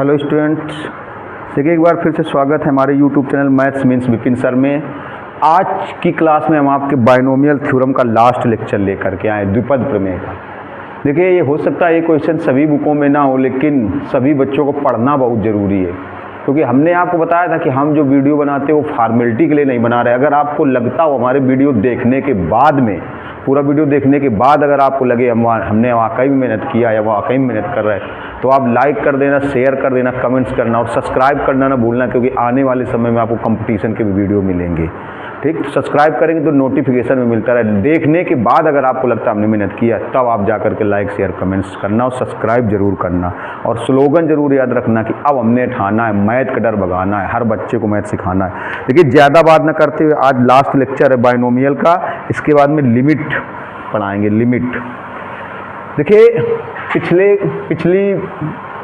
Hello students, देखिए एक बार फिर से स्वागत है हमारे YouTube channel maths means Vipin sir में। आज की क्लास में हम आपके बाइनोमियल थ्योरम का लास्ट लेक्चर लेकर के आए, द्विपद प्रमेय का। देखिए ये हो सकता है ये क्वेश्चन सभी बुकों में ना हो, लेकिन सभी बच्चों को पढ़ना बहुत ज़रूरी है, क्योंकि हमने आपको बताया था कि हम जो वीडियो बनाते हैं वो फॉर्मेलिटी के लिए नहीं बना रहे। अगर आपको लगता हो हमारे वीडियो देखने के बाद में, पूरा वीडियो देखने के बाद अगर आपको लगे हमने वाकई में मेहनत किया या वाकई में मेहनत कर रहे हैं, तो आप लाइक कर देना, शेयर कर देना, कमेंट्स करना और सब्सक्राइब करना ना भूलना, क्योंकि आने वाले समय में आपको कंपटीशन के भी वीडियो मिलेंगे। ठीक, तो सब्सक्राइब करेंगे तो नोटिफिकेशन में मिलता रहे। देखने के बाद अगर आपको लगता है हमने मेहनत किया, तब आप जा करके लाइक शेयर कमेंट्स करना और सब्सक्राइब जरूर करना। और स्लोगन जरूर याद रखना कि अब हमने ठाना है, मैथ का डर भगाना है, हर बच्चे को मैथ सिखाना है। देखिए ज़्यादा बात ना करते हुए आज लास्ट लेक्चर है बाइनोमियल का, इसके बाद में लिमिट पढ़ाएंगे। लिमिट देखिए पिछली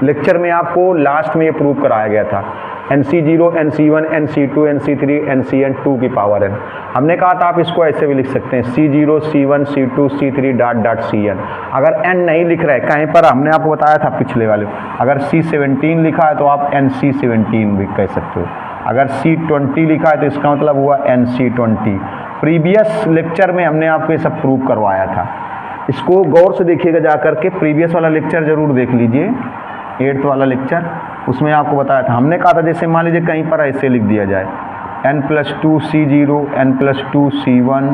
लेक्चर में आपको लास्ट में ये प्रूव कराया गया था, NC0, NC1, NC2, NC3, NCN 2 की पावर n। हमने कहा था आप इसको ऐसे भी लिख सकते हैं C0, C1, C2, C3 dot CN। अगर n नहीं लिख रहे कहीं पर, हमने आपको बताया था पिछले वाले, अगर C17 लिखा है तो आप NC17 भी कह सकते हो। अगर C20 लिखा है तो इसका मतलब हुआ NC20। प्रीवियस लेक्चर में हमने आपको ये सब प्रूव करवाया था, इसको गौर से देखिएगा जा करके। प्रीवियस वाला लेक्चर जरूर देख लीजिए, 8th वाला लेक्चर, उसमें आपको बताया था। हमने कहा था जैसे मान लीजिए कहीं पर ऐसे लिख दिया जाए n+2 C0, n+2 C1,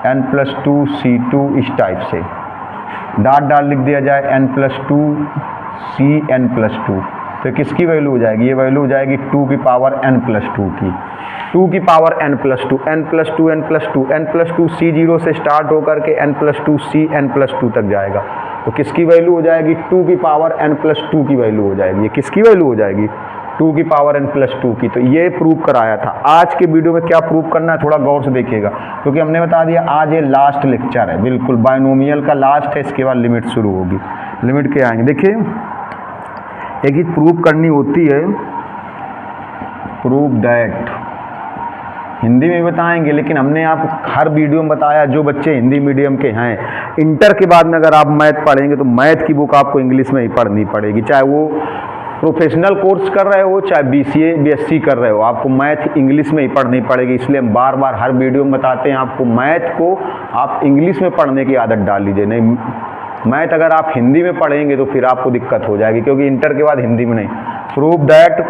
n+2 C2, इस टाइप से डॉट लिख दिया जाए n+2 CN+2, तो किसकी वैल्यू हो जाएगी? ये वैल्यू हो जाएगी 2 की पावर n+2 की, 2 की power n+2, n+2 n+2 n+2 C0 से स्टार्ट होकर के n+2 CN+2 तक जाएगा, तो किसकी वैल्यू हो जाएगी? 2 की पावर n+2 की वैल्यू हो जाएगी। ये किसकी वैल्यू हो जाएगी? 2 की पावर n+2 की। तो ये प्रूव कराया था। आज के वीडियो में क्या प्रूव करना है थोड़ा गौर से देखिएगा, क्योंकि हमने बता दिया आज ये लास्ट लेक्चर है, बिल्कुल बाइनोमियल का लास्ट है। इसके बाद लिमिट शुरू होगी। लिमिट क्या आएंगे? देखिए एक ही प्रूव करनी होती है, प्रूव दैट, हिंदी में बताएंगे, लेकिन हमने आपको हर वीडियो में बताया जो बच्चे हिंदी मीडियम के हैं, इंटर के बाद में अगर आप मैथ पढ़ेंगे तो मैथ की बुक आपको इंग्लिश में ही पढ़नी पड़ेगी, चाहे वो प्रोफेशनल कोर्स कर रहे हो, चाहे BCA BSc कर रहे हो, आपको मैथ इंग्लिश में ही पढ़नी पड़ेगी। इसलिए हम बार बार हर वीडियो में बताते हैं आपको मैथ को आप इंग्लिश में पढ़ने की आदत डाल लीजिए। नहीं, मैथ अगर आप हिंदी में पढ़ेंगे तो फिर आपको दिक्कत हो जाएगी, क्योंकि इंटर के बाद हिंदी में नहीं। प्रूव दैट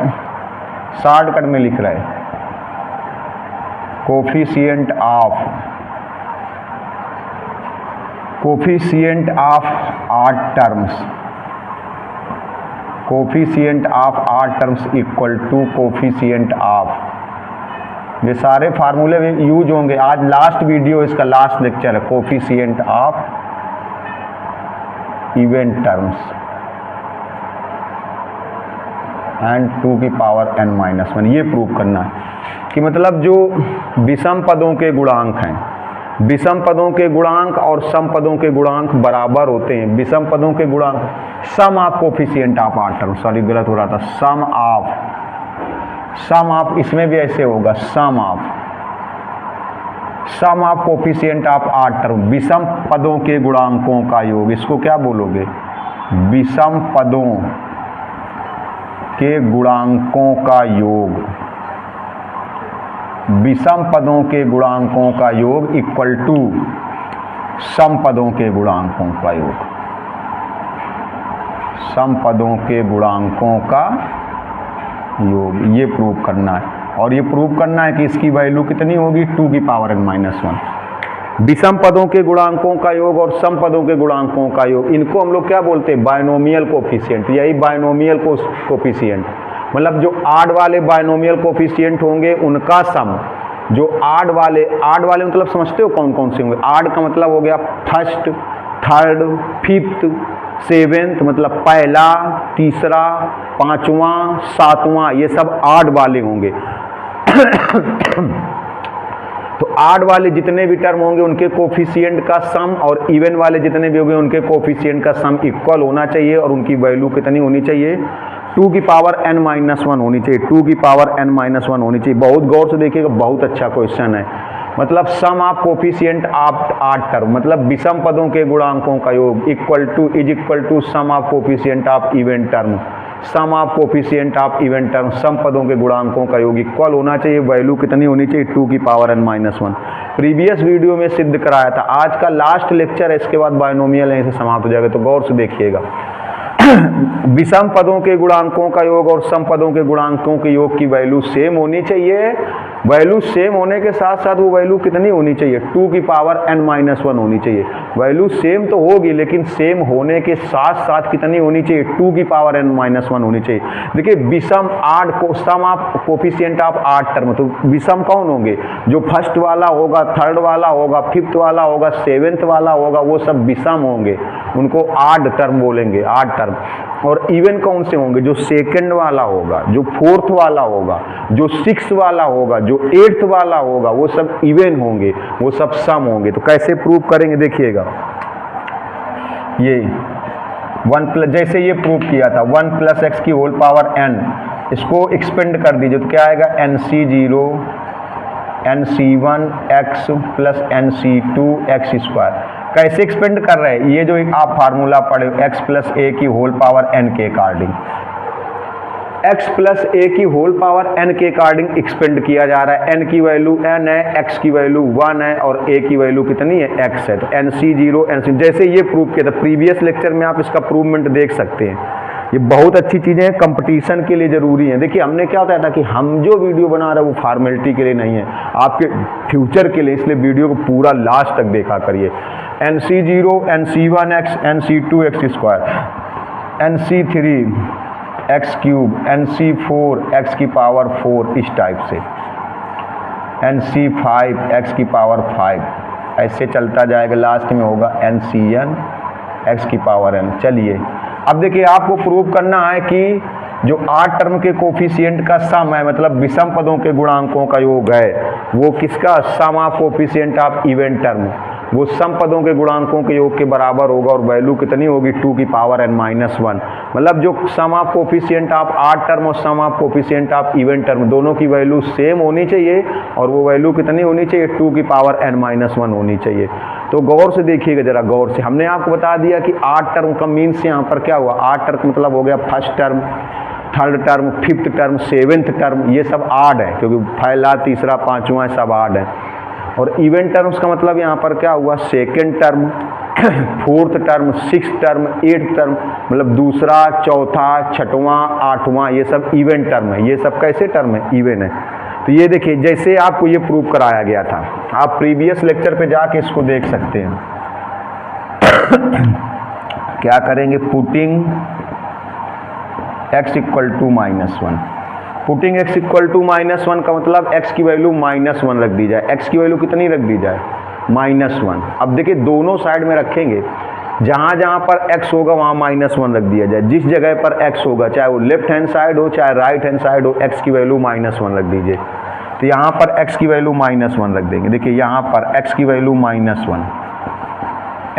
शॉर्टकट में लिख रहे हैं, कोफिशिएंट ऑफ आठ टर्म्स, कोफिशिएंट ऑफ आठ terms equal to coefficient of, ये सारे फार्मूले में यूज होंगे। आज लास्ट वीडियो, इसका लास्ट लेक्चर है, coefficient of even terms and 2 की पावर n-1। ये प्रूव करना है कि मतलब जो विषम पदों के गुणांक हैं, विषम पदों के गुणांक और सम पदों के गुणांक बराबर होते हैं। विषम पदों के गुणांक, सम of coefficient of odd term, sorry गलत हो रहा था, सम ऑफ इसमें भी ऐसे होगा, सम of coefficient of odd term, विषम पदों के गुणांकों का योग। इसको क्या बोलोगे? विषम पदों के गुणांकों का योग, विषम पदों के गुणांकों का योग इक्वल टू सम पदों के गुणांकों का योग, सम पदों के गुणांकों का योग। ये प्रूव करना है, और ये प्रूव करना है कि इसकी वैल्यू कितनी होगी? 2 की पावर n-1। विषम पदों के गुणांकों का योग और सम पदों के गुणांकों का योग, इनको हम लोग क्या बोलते हैं? Binomial coefficient. यही बाइनोमियल कोफिशिएंट, मतलब जो आड वाले बाइनोमियल कोफिशिएंट होंगे उनका सम, जो आड वाले मतलब समझते हो कौन कौन से होंगे? आड का मतलब हो गया फर्स्ट, थर्ड, फिफ्थ, सेवेंथ, मतलब पहला, तीसरा, पांचवा, सातवां, ये सब आड वाले होंगे। तो आड वाले जितने भी टर्म होंगे उनके कोफिशिएंट का सम, और इवन वाले जितने भी होंगे उनके कोफिशिएंट का सम इक्वल होना चाहिए, और उनकी वैल्यू कितनी होनी चाहिए? 2 की पावर n-1 होनी चाहिए, 2 की पावर n-1 होनी चाहिए। बहुत गौर से देखिएगा, बहुत अच्छा क्वेश्चन है। मतलब sum of coefficient of odd term, मतलब विषम पदों के गुणांकों का योग is equal to sum of coefficient of even term. Sum of coefficient of even term, सम पदों के गुणांकों का योग इक्वल होना चाहिए, वैल्यू कितनी होनी चाहिए 2 की पावर n-1। प्रीवियस वीडियो में सिद्ध कराया था। आज का लास्ट लेक्चर है, इसके बाद बायनोमियल यहीं से समाप्त हो जाएगा, तो गौर से देखिएगा। विषम पदों के गुणांकों का योग और सम पदों के गुणांकों के योग की वैल्यू सेम होनी चाहिए। वैल्यू सेम होने के साथ साथ वो वैल्यू कितनी होनी चाहिए 2 की पावर n-1 होनी चाहिए। वैल्यू सेम तो होगी, लेकिन सेम होने के साथ साथ कितनी होनी चाहिए 2 की पावर n-1 होनी चाहिए। देखिए विषम आड को sum of coefficient of odd term, तो विषम कौन होंगे, जो फर्स्ट वाला होगा, थर्ड वाला होगा, फिफ्थ वाला होगा, सेवेंथ वाला होगा, वो सब विषम होंगे, उनको आड टर्म बोलेंगे, आड टर्म। और इवन कौन से होंगे, जो सेकंड वाला होगा, जो फोर्थ वाला होगा, जो सिक्स वाला होगा, जो एट्थ वाला होगा, वो सब इवन होंगे, वो सब सम होंगे। तो कैसे प्रूव करेंगे देखिएगा, ये 1 प्लस, जैसे ये प्रूव किया था 1 प्लस एक्स की होल पावर n, इसको एक्सपेंड कर दीजिए तो क्या आएगा nc0 nc1 x plus nc2 x square. कैसे एक्सपेंड कर रहे हैं, ये जो आप फार्मूला पढ़े x प्लस ए की होल पावर n के अकॉर्डिंग, x प्लस ए की होल पावर n के अकॉर्डिंग एक्सपेंड किया जा रहा है। n की वैल्यू n है, x की वैल्यू 1 है और a की वैल्यू कितनी है x है। तो nc0 nc, जैसे ये प्रूव किया था प्रीवियस लेक्चर में, आप इसका प्रूवमेंट देख सकते हैं। ये बहुत अच्छी चीज़ें हैं, कंपटीशन के लिए ज़रूरी है। देखिए हमने क्या होता था कि हम जो वीडियो बना रहे हैं वो फॉर्मेलिटी के लिए नहीं है, आपके फ्यूचर के लिए, इसलिए वीडियो को पूरा लास्ट तक देखा करिए। nc0 nc1 x nc2 x square, nc3 x cube, nc4 x की पावर 4, इस टाइप से, nc5 x की पावर 5, ऐसे चलता जाएगा, लास्ट में होगा ncn x की पावर n। चलिए अब देखिए आपको प्रूव करना है कि जो 8 टर्म के कोफिशिएंट का सम है, मतलब विषम पदों के गुणांकों का योग है, वो किसका, sum of coefficient of even term, वो सम पदों के गुणांकों के योग के बराबर होगा और वैल्यू कितनी होगी 2 की पावर n-1। मतलब जो sum of coefficient of 8 term और sum of coefficient of even term, दोनों की वैल्यू सेम होनी चाहिए और वो वैल्यू कितनी होनी चाहिए 2 की पावर n-1 होनी चाहिए। तो गौर से देखिएगा जरा, गौर से। हमने आपको बता दिया कि 8 टर्म का मीन्स यहाँ पर क्या हुआ, 8 टर्म मतलब हो गया first term, third term, fifth term, seventh term, ये सब आड है, क्योंकि पहला, तीसरा, पांचवा सब आड है। और इवन टर्म्स का मतलब यहाँ पर क्या हुआ, second term, fourth term, six term, eighth term, मतलब दूसरा, चौथा, छठवां, आठवां, ये सब इवन टर्म है। ये सब कैसे टर्म है, इवन है। तो ये देखिए जैसे आपको ये प्रूव कराया गया था, आप प्रीवियस लेक्चर पे जाके इसको देख सकते हैं। क्या करेंगे, putting x equal to -1, putting x equal to -1 का मतलब x की वैल्यू -1 रख दी जाए। x की वैल्यू कितनी रख दी जाए, -1। अब देखिए दोनों साइड में रखेंगे, जहाँ जहाँ पर x होगा वहाँ -1 रख दिया जाए। जिस जगह पर x होगा, चाहे वो लेफ्ट हैंड साइड हो चाहे राइट हैंड साइड हो, x की वैल्यू -1 रख दीजिए। तो यहाँ पर x की वैल्यू -1 रख देंगे। देखिए यहाँ पर x की वैल्यू -1,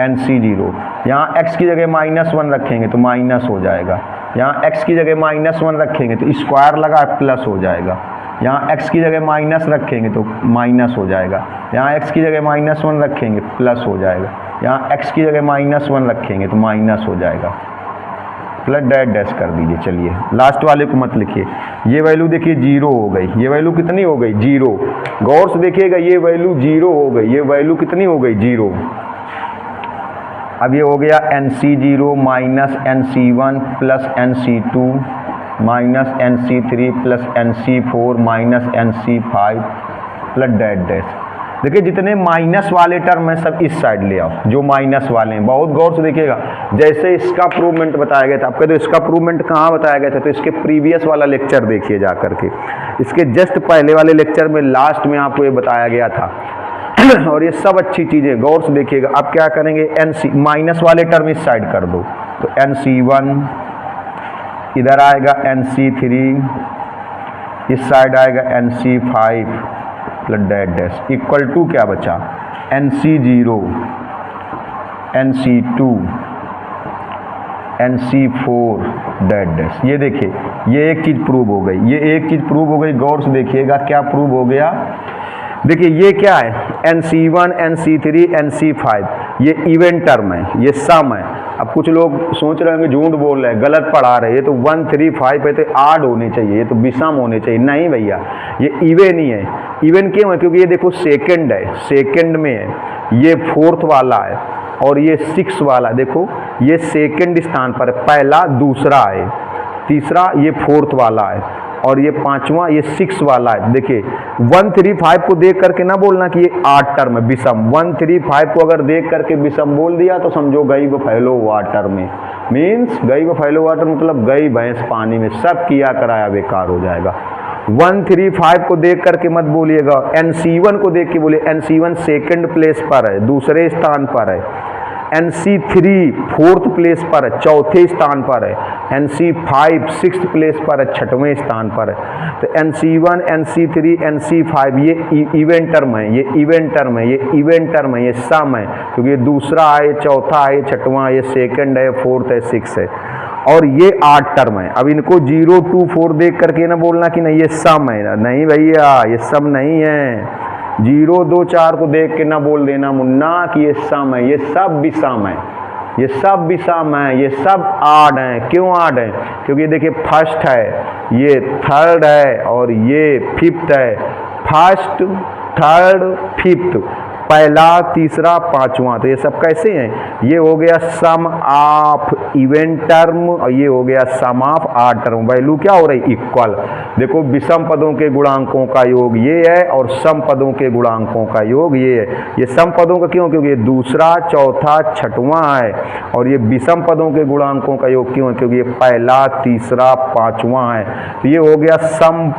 nc0, यहाँ x की जगह -1 रखेंगे तो माइनस हो जाएगा, यहाँ x की जगह -1 रखेंगे तो स्क्वायर लगा प्लस हो जाएगा, यहाँ x की जगह माइनस रखेंगे तो माइनस हो जाएगा, यहाँ x की जगह -1 रखेंगे प्लस हो जाएगा, यहाँ x की जगह -1 रखेंगे तो माइनस हो जाएगा, प्लस डैश कर दीजिए। चलिए लास्ट वाले को मत लिखिए। ये वैल्यू देखिए 0 हो गई, ये वैल्यू कितनी हो गई 0। गौर से देखिएगा, ये वैल्यू 0 हो गई, ये वैल्यू कितनी हो गई 0। अब ये हो गया nc0 minus nc1 plus nc2 minus nc3 plus nc4 minus nc5 plus dash. देखिए जितने माइनस वाले टर्म हैं सब इस साइड ले आओ, जो माइनस वाले हैं। बहुत गौर से देखिएगा, जैसे इसका प्रूवमेंट बताया गया था, आपका तो इसका प्रूवमेंट कहाँ बताया गया था, तो इसके प्रीवियस वाला लेक्चर देखिए जा करके, इसके जस्ट पहले वाले लेक्चर में लास्ट में आपको ये बताया गया था। और ये सब अच्छी चीज़ें गौर से देखिएगा। अब क्या करेंगे, nc माइनस वाले टर्म इस साइड कर दो, तो nc1 इधर आएगा, nc3 इस साइड आएगा, nc5 plus dash equal to क्या बचा, nc0 nc2 nc4 डैश। ये देखिए ये एक चीज़ प्रूव हो गई, ये एक चीज़ प्रूव हो गई। गौर से देखिएगा क्या प्रूव हो गया। देखिए ये क्या है, nc1 nc3 nc5, ये इवन टर्म है, ये सम है। अब कुछ लोग सोच रहे होंगे झूठ बोल रहे हैं, गलत पढ़ा रहे हैं, ये तो 1 3 5 है तो आड होने चाहिए, ये तो विषम होने चाहिए। नहीं भैया, ये इवन ही है। इवन क्यों है? क्योंकि ये देखो सेकंड है, सेकंड में है, ये फोर्थ वाला है और ये 6 वाला, देखो ये सेकंड स्थान पर है, पहला दूसरा है, तीसरा ये फोर्थ वाला है और ये पांचवा ये 6 वाला है। देखिए 1 3 5 को देख करके ना बोलना कि ये आड टर्म है विषम। 1 3 5 को अगर देख करके विषम बोल दिया तो समझो गई वो फैलो वाटर में, मीन्स गई वो फैलो वाटर मतलब गई भैंस पानी में, सब किया कराया बेकार हो जाएगा। 1 3 5 को देख करके मत बोलिएगा, NC1 को देख के बोलिए। NC1 सेकंड प्लेस पर है, दूसरे स्थान पर है। NC3 फोर्थ प्लेस पर है, चौथे स्थान पर है। NC5 सिक्स्थ प्लेस पर है, छठवें स्थान पर है। तो NC1 NC3 NC5 ये इवेंट टर्म है, ये इवेंट टर्म है, ये इवेंट टर्म है, ये सम है, क्योंकि ये दूसरा है, चौथा है, छठवां, ये सेकंड है, फोर्थ है, 6 है और ये 8 टर्म है। अब इनको 0 2 4 देख करके ना बोलना कि नहीं ये सम है, नहीं भैया ये सम नहीं है। 0 2 4 को देख के ना बोल देना मुन्ना कि ये सम है, ये सब विषम है, ये सब विषम है, ये सब आड हैं। क्यों आड हैं? क्योंकि देखिए फर्स्ट है, ये थर्ड है और ये फिफ्थ है। फर्स्ट थर्ड फिफ्थ, पहला तीसरा पांचवा, तो ये सब कैसे हैं? ये हो गया सम ऑफ इवेंट टर्म और ये हो गया sum of odd term. Value क्या हो रही? इक्वल। देखो विषम पदों के गुणांकों का योग ये है और सम पदों के गुणांकों का योग ये है। ये सम पदों का क्यों? क्योंकि ये दूसरा चौथा छठवां है और ये विषम पदों के गुणांकों का योग क्यों है? क्योंकि ये पहला तीसरा पांचवा है। तो ये हो गया सम,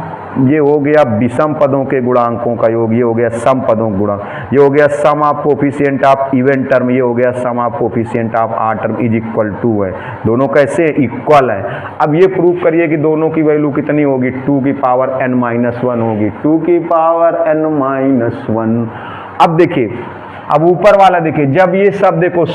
ये हो गया विषम पदों के गुणांकों का योग, ये हो गया सम पदों का गुणांक, ये हो गया sum of coefficient of event term, ये हो गया sum of coefficient of odd term is equal to है। दोनों कैसे इक्वल है? अब ये प्रूव करिए कि दोनों की वैल्यू कितनी होगी? 2 की पावर n-1 होगी, 2 की पावर n-1। अब देखिए, अब ऊपर वाला देखिए, जब ये सब देखो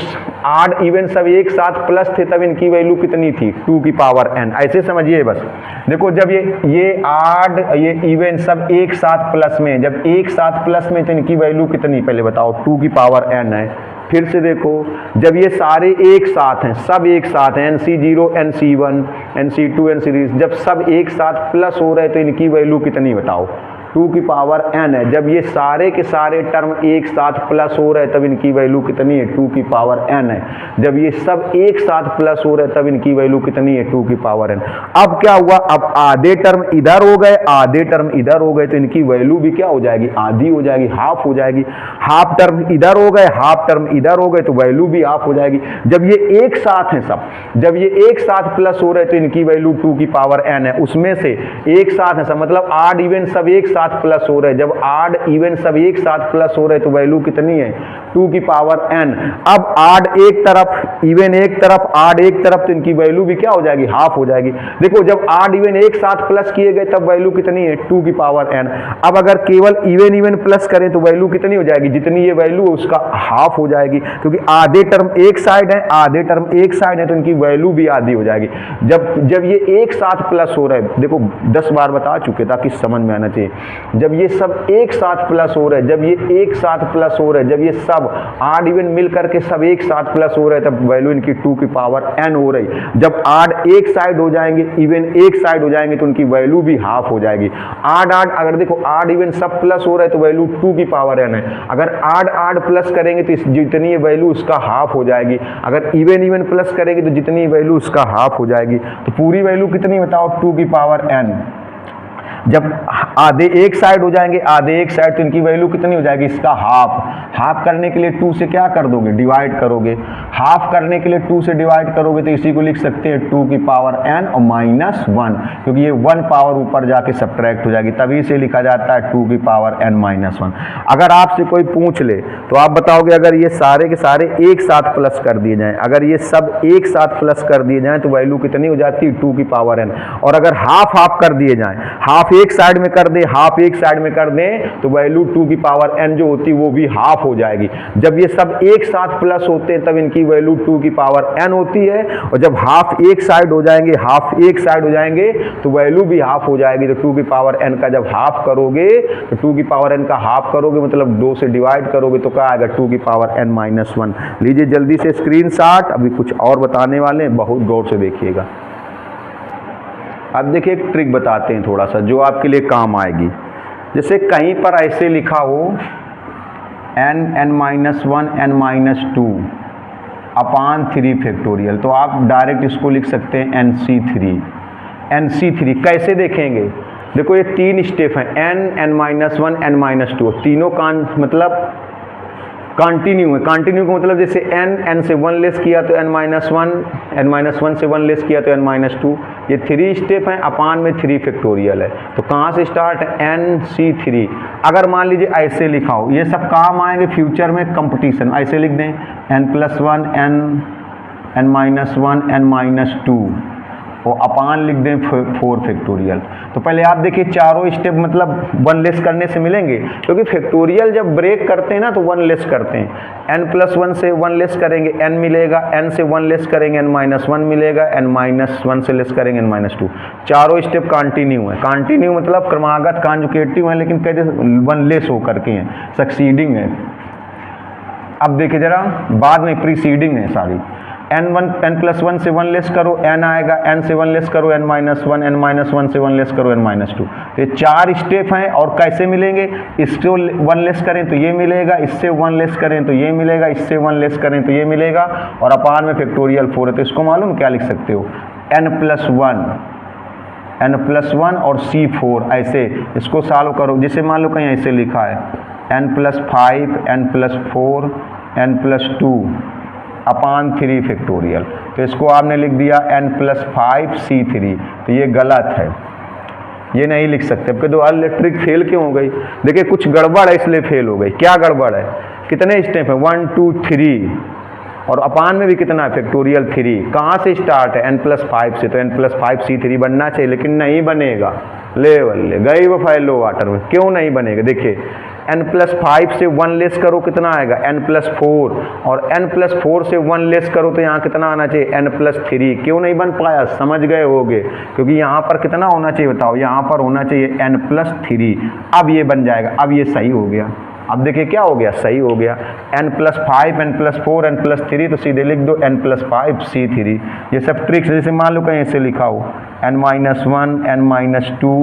आड इवन सब एक साथ प्लस थे तब इनकी वैल्यू कितनी थी? 2 की पावर n। ऐसे समझिए बस। देखो जब ये आड ये इवन सब एक साथ प्लस में, जब एक साथ प्लस में तो इनकी वैल्यू कितनी पहले बताओ? 2 की पावर n है। फिर से देखो जब ये सारे एक साथ हैं, सब एक साथ हैं, NC0 NC1 NC2 NC3, जब सब एक साथ प्लस हो रहे तो इनकी वैल्यू कितनी बताओ? 2 की पावर n है। जब ये सारे के सारे टर्म एक साथ प्लस हो रहे तब इनकी वैल्यू कितनी है? 2 की पावर n है। जब ये सब एक साथ प्लस हो रहे तब इनकी वैल्यू कितनी है? 2 की पावर n। अब क्या हुआ? अब आधे टर्म इधर हो गए, आधे टर्म इधर हो गए, तो इनकी वैल्यू भी क्या हो जाएगी? आधी हो जाएगी, हाफ हो जाएगी। हाफ टर्म इधर हो गए, हाफ टर्म इधर हो गए, तो वैल्यू भी हाफ हो जाएगी। जब ये एक साथ हैं सब, जब ये एक साथ प्लस हो रहे तो इनकी वैल्यू 2 की पावर n है। उसमें से एक साथ है सब, मतलब आड इवन सब एक साथ प्लस हो रहे, जब आड इवन सब एक साथ प्लस हो रहे तो वैल्यू कितनी है? 2 की पावर n। अब आड एक तरफ, इवन एक तरफ, आड एक तरफ, तो इनकी वैल्यू भी क्या हो जाएगी? हाफ हो जाएगी। देखो जब आड इवन एक साथ प्लस किए गए तब वैल्यू कितनी है? 2 की पावर n। अब अगर केवल इवन इवन प्लस करें तो वैल्यू कितनी हो जाएगी? जितनी ये वैल्यू है उसका हाफ हो जाएगी, क्योंकि आधे टर्म एक साइड है, आधे टर्म एक साइड है, तो इनकी वैल्यू भी आधी हो जाएगी। जब ये एक साथ प्लस हो रहे हैं, देखो 10 बार बता चुके ताकि समझ में आना चाहिए। जब ये सब एक साथ प्लस हो रहे हैं, जब ये एक साथ प्लस हो रहे हैं, जब ये सब आड इवन मिल करके सब एक साथ प्लस हो रहे हैं, तब वैल्यू इनकी 2 की पावर n हो रही। जब आड एक साइड हो जाएंगे, इवन एक साइड हो जाएंगे, तो उनकी वैल्यू भी हाफ हो जाएगी। आड अगर देखो आड इवन सब प्लस हो रहे हैं तो वैल्यू 2 की पावर n है। अगर आड प्लस करेंगे तो जितनी वैल्यू उसका हाफ हो जाएगी। अगर इवन प्लस करेंगे तो जितनी वैल्यू उसका हाफ हो जाएगी। तो पूरी वैल्यू कितनी बताओ? 2 की पावर n। जब आधे एक साइड हो जाएंगे, आधे एक साइड, तो इनकी वैल्यू कितनी हो जाएगी? इसका हाफ। हाफ करने के लिए 2 से क्या कर दोगे? डिवाइड करोगे। हाफ करने के लिए 2 से डिवाइड करोगे तो इसी को लिख सकते हैं 2 की पावर n और -1, क्योंकि ये 1 पावर ऊपर जाके सब्ट्रैक्ट हो जाएगी, तभी से लिखा जाता है 2 की पावर n-1। अगर आपसे कोई पूछ ले तो आप बताओगे अगर ये सारे के सारे एक साथ प्लस कर दिए जाएं, अगर ये सब एक साथ प्लस कर दिए जाएं तो वैल्यू कितनी हो जाती है? 2 की पावर n। और अगर हाफ हाफ कर दिए जाएं, हाफ एक साइड में कर दे, हाफ एक साइड में कर दें, तो वैल्यू 2 की पावर n जो होती है वो भी हाफ हो जाएगी। जब ये सब एक साथ प्लस होते हैं तब इनकी वैल्यू 2 की पावर n होती है, और जब हाफ एक साइड हो जाएंगे, हाफ एक साइड हो जाएंगे तो वैल्यू भी हाफ हो जाएगी। तो 2 की पावर n का जब हाफ करोगे तो 2 की पावर n का हाफ करोगे मतलब 2 से डिवाइड करोगे तो क्या आएगा 2 की पावर n माइनस 1। लीजिए जल्दी से स्क्रीनशॉट, अभी कुछ और बताने वाले हैं, बहुत गौर से देखिएगा। अब देखिए एक ट्रिक बताते हैं थोड़ा सा जो आपके लिए काम आएगी। जैसे कहीं पर ऐसे लिखा हो n n-1 n-2 अपान 3 फैक्टोरियल, तो आप डायरेक्ट इसको लिख सकते हैं nc3। nc3 कैसे देखेंगे, देखो ये 3 स्टेप हैं, n n-1 n-2, तीनों का मतलब कंटिन्यू है। कंटिन्यू का मतलब जैसे n से 1 लेस किया तो n-1 से 1 लेस किया तो n-2, ये 3 स्टेप हैं, अपान में 3 फैक्टोरियल है। तो कहाँ से स्टार्ट है nc3। अगर मान लीजिए ऐसे लिखा हो, ये सब काम आएंगे फ्यूचर में कंपटीशन, ऐसे लिख दें n+1 n-1 n-2 और अपान लिख दें 4 फैक्टोरियल। तो पहले आप देखिए चारों स्टेप मतलब 1 लेस करने से मिलेंगे, क्योंकि फैक्टोरियल जब ब्रेक करते हैं ना तो 1 लेस करते हैं। n+1 से 1 लेस करेंगे n मिलेगा, n से 1 लेस करेंगे n-1 मिलेगा, n-1 से लेस करेंगे n-2। चारों स्टेप कंटिन्यू है। कंटिन्यू मतलब क्रमागत कॉन्जुगेटिव है, लेकिन कहते 1 लेस होकर के हैं, सक्सीडिंग है। अब देखिए जरा बाद में प्रीसीडिंग है सारी। n+1 से 1 लेस करो n आएगा, n से 1 लेस करो n-1, n-1 से 1 लेस करो n-2। ये 4 स्टेप हैं और कैसे मिलेंगे, इससे 1 लेस करें तो ये मिलेगा, इससे 1 लेस करें तो ये मिलेगा, इससे 1 लेस करें तो ये मिलेगा, और अपान में फैक्टोरियल 4 है। तो इसको मालूम क्या लिख सकते हो, n+1 और c4, ऐसे इसको सॉल्व करो। जैसे मान लो कहीं ऐसे लिखा है n+5 n+4 n+2 अपान 3 फैक्टोरियल, तो इसको आपने लिख दिया n+5 c3, तो ये गलत है, ये नहीं लिख सकते। आपके दो ट्रिक फेल क्यों हो गई, देखिए कुछ गड़बड़ है इसलिए फेल हो गई। क्या गड़बड़ है, कितने स्टेप है 1 2 3, और अपान में भी कितना है फैक्टोरियल 3। कहाँ से स्टार्ट है n+5 से, तो n+5 c3 बनना चाहिए, लेकिन नहीं बनेगा। लेवल ले गई वो फैलो वाटर में, क्यों नहीं बनेगा, देखिए n+5 से 1 लेस करो कितना आएगा n+4, और n+4 से 1 लेस करो तो यहाँ कितना आना चाहिए n+3। क्यों नहीं बन पाया, समझ गए होगे, क्योंकि यहाँ पर कितना होना चाहिए बताओ, यहाँ पर होना चाहिए n+3। अब ये बन जाएगा, अब ये सही हो गया। अब देखिए क्या हो गया, सही हो गया। n+5 n+4 n+3, तो सीधे लिख दो n+5 c3। ये सब ट्रिक्स, जैसे मान लो कहीं ऐसे लिखा हो n-1 n-2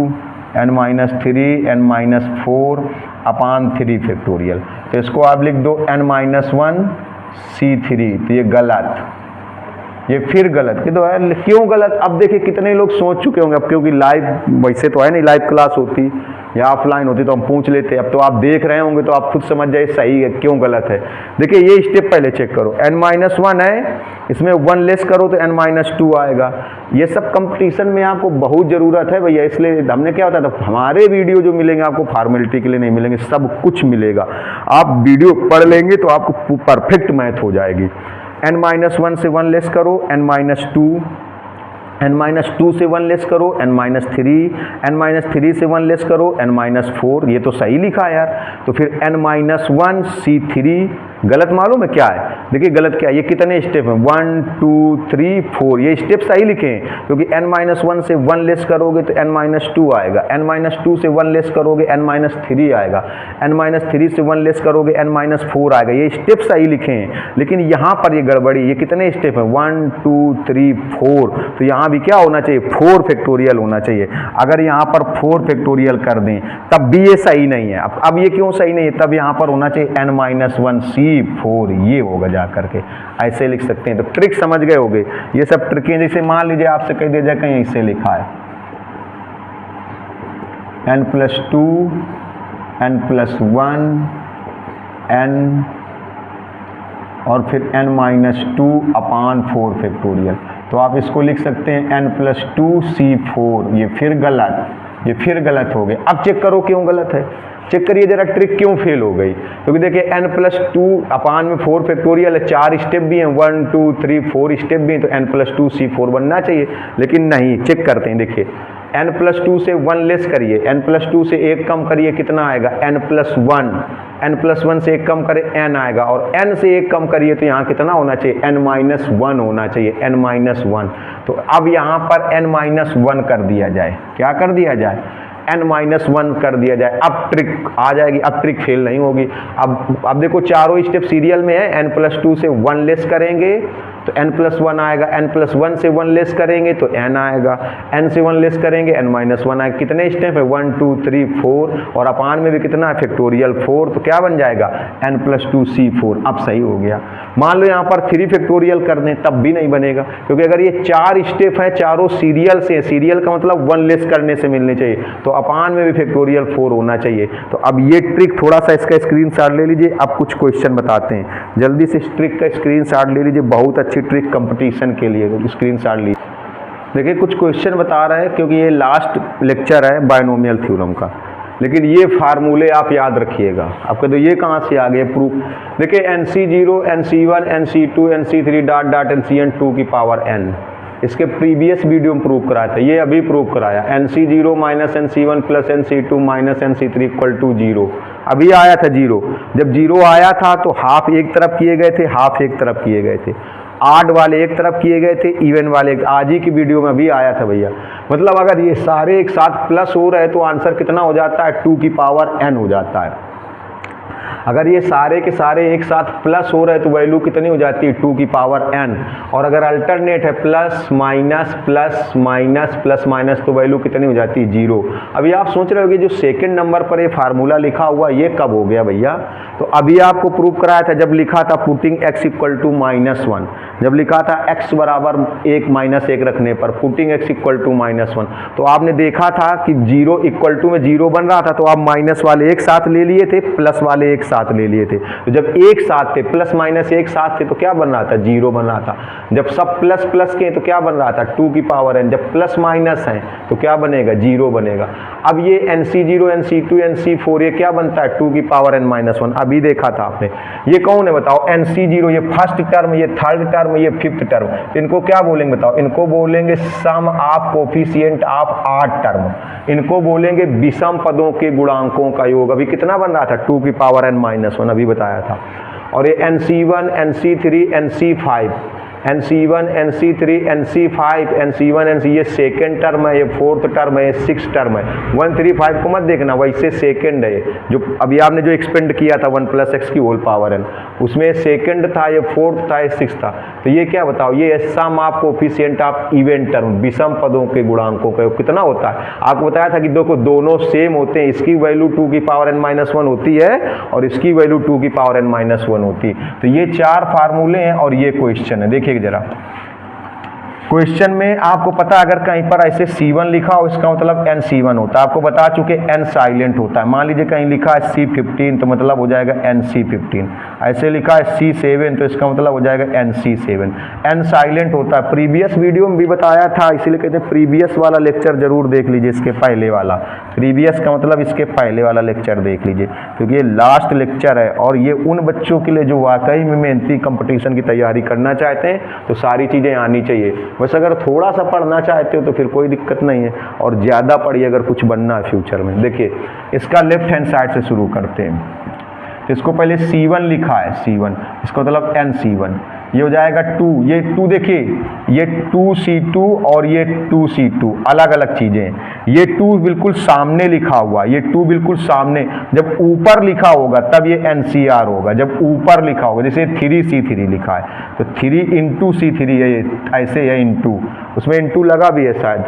n-3 n-4 अपान 3 फैक्टोरियल, तो इसको आप लिख दो n-1 c3। तो ये गलत, ये फिर गलत, ये तो है। क्यों गलत, अब देखिए कितने लोग सोच चुके होंगे। अब क्योंकि लाइव वैसे तो है नहीं, लाइव क्लास होती या ऑफलाइन होती तो हम पूछ लेते, अब तो आप देख रहे होंगे तो आप खुद समझ जाए सही है क्यों गलत है। देखिए ये स्टेप पहले चेक करो, n-1 है, इसमें 1 लेस करो तो n-2 आएगा। ये सब कंपटीशन में आपको बहुत ज़रूरत है भैया, इसलिए हमने क्या होता था, हमारे वीडियो जो मिलेंगे आपको फॉर्मेलिटी के लिए नहीं मिलेंगे, सब कुछ मिलेगा। आप वीडियो पढ़ लेंगे तो आपको परफेक्ट मैथ हो जाएगी। n-1 से 1 लेस करो n-2, n-2 से 1 लेस करो n-3, n-3 से 1 लेस करो n-4। ये तो सही लिखा है यार। तो फिर n-1 c3 गलत मालूम है क्या है, देखिए गलत क्या है, ये कितने स्टेप हैं 1 2 3 4, ये स्टेप सही लिखे हैं, क्योंकि n-1 से 1 लेस करोगे तो n-2 आएगा, n-2 से 1 लेस करोगे n-3 आएगा, n-3 से 1 लेस करोगे n-4 आएगा। ये स्टेप सही लिखे हैं, लेकिन यहाँ पर ये गड़बड़ी, ये कितने स्टेप हैं 1 2 3 4, तो यहाँ भी क्या होना चाहिए 4 फैक्टोरियल होना चाहिए। अगर यहाँ पर 4 फैक्टोरियल कर दें तब भी ये सही नहीं है। अब ये क्यों सही नहीं है, तब यहाँ पर होना चाहिए n-1 c4, ये होगा जा करके, ऐसे लिख सकते हैं। तो ट्रिक समझ गए होगे, ये सब ट्रिक हैं। जैसे मान लीजिए आपसे कह दिया जाए कहीं ऐसे लिखा है n+2 n+1 n और फिर n-2 अपान 4 फैक्टोरियल, तो आप इसको लिख सकते हैं n+2 c4। ये फिर गलत हो गए। अब चेक करो क्यों गलत है, चेक करिए जरा ट्रिक क्यों फेल हो गई। क्योंकि देखिए n+2 अपान में 4 फैक्टोरियल है, 4 स्टेप भी हैं, 1 2 3 4 स्टेप भी हैं, तो n+2 c4 बनना चाहिए, लेकिन नहीं। चेक करते हैं, देखिए n+2 से 1 लेस करिए, n+2 से 1 कम करिए, कितना आएगा n+1, n+1 से 1 कम करे n आएगा, और n से 1 कम करिए तो यहाँ कितना होना चाहिए n-1 होना चाहिए, n-1। तो अब यहाँ पर n-1 कर दिया जाए, क्या कर दिया जाए n-1 कर दिया जाए। अब ट्रिक आ जाएगी, अब ट्रिक फेल नहीं होगी। अब देखो चारों स्टेप सीरियल में है, n+2 से 1 लेस करेंगे तो n+1 आएगा, n+1 से 1 लेस करेंगे तो n आएगा, n से 1 लेस करेंगे n-1 आएगा। कितने स्टेप है 1 2 3 4, और अपान में भी कितना है फैक्टोरियल 4, तो क्या बन जाएगा n+2c4। अब सही हो गया। मान लो यहाँ पर 3 फैक्टोरियल कर दें तब भी नहीं बनेगा, क्योंकि अगर ये 4 स्टेप है चारों सीरियल से, सीरियल का मतलब 1 लेस करने से मिलने चाहिए, तो अपान में भी फैक्टोरियल 4 होना चाहिए। तो अब ये ट्रिक थोड़ा सा इसका स्क्रीनशॉट ले लीजिए। अब कुछ क्वेश्चन बताते हैं, जल्दी से इस ट्रिक का स्क्रीनशॉट ले लीजिए, बहुत अच्छी ट्रिक कंपटीशन के लिए स्क्रीनशॉट लीजिए। देखिए कुछ क्वेश्चन बता रहे हैं, क्योंकि ये लास्ट लेक्चर है बायनोमियल थ्योरम का, लेकिन ये फार्मूले आप याद रखिएगा। आपका तो ये कहाँ से आ गए प्रूफ। देखिए NC0 NC1 NC2 NC3 dot dot NCN 2 की पावर n, इसके प्रीवियस वीडियो में प्रूव कराया था, ये अभी प्रूव कराया। NC0 minus NC1 plus NC2 minus NC3 equal to 0, अभी आया था 0। जब 0 आया था तो हाफ एक तरफ किए गए थे, हाफ एक तरफ किए गए थे, आड वाले एक तरफ किए गए थे, इवन वाले आज ही की वीडियो में भी आया था भैया। मतलब अगर ये सारे एक साथ प्लस हो रहे तो आंसर कितना हो जाता है 2 की पावर n हो जाता है। अगर ये सारे के सारे एक साथ प्लस हो रहे तो वैल्यू कितनी हो जाती है 2 की पावर n, और अगर अल्टरनेट है plus minus plus minus plus minus तो वैल्यू कितनी हो जाती है 0। अभी आप सोच रहे होगे जो सेकंड नंबर पर ये फार्मूला लिखा हुआ ये कब हो गया भैया, तो अभी आपको प्रूव कराया था जब लिखा था पुटिंग x इक्वल टू -1, जब लिखा था x बराबर 1 माइनस 1 रखने पर पुटिंग x इक्वल टू -1, तो आपने देखा था कि 0 इक्वल टू में 0 बन रहा था, तो आप माइनस वाले एक साथ ले लिए थे, प्लस वाले एक साथ ले लिए थे। तो जब एक साथ थे प्लस माइनस एक साथ थे तो क्या बन रहा था 0 बन रहा था। जब सब प्लस प्लस के तो क्या बन रहा था 2 की पावर n, जब प्लस माइनस है तो क्या बनेगा 0 बनेगा। अब ये NC0 NC2 NC4 ये क्या बनता है 2 की पावर n-1, अभी देखा था आपने। ये कौन है बताओ NC0, ये फर्स्ट टर्म, ये थर्ड टर्म, ये फिफ्थ टर्म, तो इनको क्या बोलेंगे बताओ, इनको बोलेंगे sum of coefficient of odd term, इनको बोलेंगे विषम पदों के गुणांकों का योग। अभी कितना बन रहा था 2 की पावर n-1, अभी बताया था। और ये NC1 NC3 NC5, NC1 NC3 NC5 NC1 NC, ये सेकेंड टर्म है, ये फोर्थ टर्म है, ये सिक्स टर्म है। 1 3 5 को मत देखना, वैसे सेकेंड है जो अभी आपने जो एक्सपेंड किया था 1 + x की होल पावर n, उसमें सेकेंड था, ये फोर्थ था, ये सिक्स था। तो ये क्या बताओ, ये sum of coefficient of even term, विषम पदों के गुणांकों का कितना होता है। आपको बताया था कि देखो दोनों सेम होते हैं, इसकी वैल्यू 2 की पावर n-1 होती है और इसकी वैल्यू 2 की पावर n-1 होती है। तो ये 4 फार्मूले हैं और ये क्वेश्चन है। देखिए जरा क्वेश्चन में आपको पता अगर कहीं पर ऐसे C1 लिखा हो इसका मतलब NC1 होता है, आपको बता चुके n साइलेंट होता है। मान लीजिए कहीं लिखा है C15 तो मतलब हो जाएगा NC15, ऐसे लिखा है C7 तो इसका मतलब हो जाएगा NC7। n साइलेंट होता है, प्रीवियस वीडियो में भी बताया था, इसीलिए कहते हैं प्रीवियस वाला लेक्चर जरूर देख लीजिए, इसके पहले वाला, प्रीवियस का मतलब इसके पहले वाला लेक्चर देख लीजिए, क्योंकि ये लास्ट लेक्चर है और ये उन बच्चों के लिए जो वाकई में मेहनती कंपटीशन की तैयारी करना चाहते हैं तो सारी चीज़ें आनी चाहिए। वैसे अगर थोड़ा सा पढ़ना चाहते हो तो फिर कोई दिक्कत नहीं है, और ज़्यादा पढ़िए अगर कुछ बनना है फ्यूचर में। देखिए इसका लेफ्ट हैंड साइड से शुरू करते हैं, तो इसको पहले C1 लिखा है, C1 इसका मतलब NC1, ये हो जाएगा 2, ये 2 देखिए ये 2C2 और ये 2C2 अलग अलग चीज़ें हैं। ये 2 बिल्कुल सामने लिखा हुआ, ये 2 बिल्कुल सामने, जब ऊपर लिखा होगा तब ये NCR होगा, जब ऊपर लिखा होगा, जैसे 3C3 लिखा है तो 3 × C3 है, ऐसे है इंटू, उसमें इंटू लगा भी है, शायद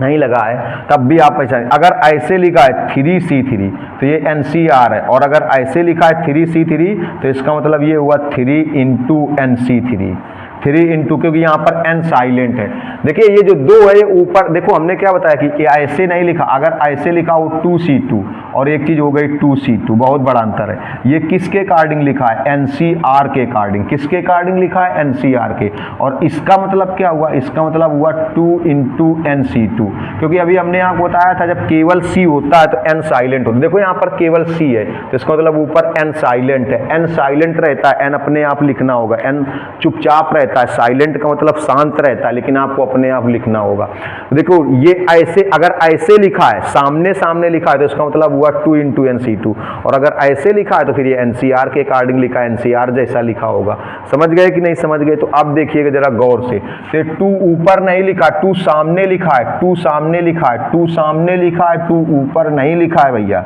नहीं लगा है तब भी आप पहचान। अगर ऐसे लिखा है 3C3 तो ये NCR है, और अगर ऐसे लिखा है 3C3 तो इसका मतलब ये हुआ 3 × NC3, 3 इंटू, क्योंकि यहाँ पर n साइलेंट है। देखिए ये जो 2 है ये ऊपर, देखो हमने क्या बताया कि ऐसे नहीं लिखा, अगर ऐसे लिखा हो 2C2 और एक चीज़ हो गई 2C2, बहुत बड़ा अंतर है। ये किसके अकॉर्डिंग लिखा है NCR के अकॉर्डिंग, किसके अकॉर्डिंग लिखा है NCR के, और इसका मतलब क्या हुआ, इसका मतलब हुआ 2 × NC2, क्योंकि अभी हमने आपको बताया था जब केवल C होता है तो n साइलेंट होता है। देखो यहाँ पर केवल C है तो इसका मतलब ऊपर n साइलेंट है, n साइलेंट रहता है, n अपने आप लिखना होगा, n चुपचाप रहता है, साइलेंट का मतलब शांत रहता है, लेकिन आपको अपने आप लिखना होगा। तो देखो ये ऐसे, अगर ऐसे लिखा है, सामने सामने लिखा है, तो इसका मतलब हुआ 2 इंटू NC2, और अगर ऐसे लिखा है तो फिर ये NCR के अकॉर्डिंग लिखा है, NCR जैसा लिखा होगा। समझ गए कि नहीं समझ गए? तो अब देखिएगा जरा गौर से, तो 2 ऊपर नहीं लिखा, 2 सामने लिखा है, 2 सामने लिखा है, 2 सामने लिखा है, 2 ऊपर नहीं लिखा है भैया,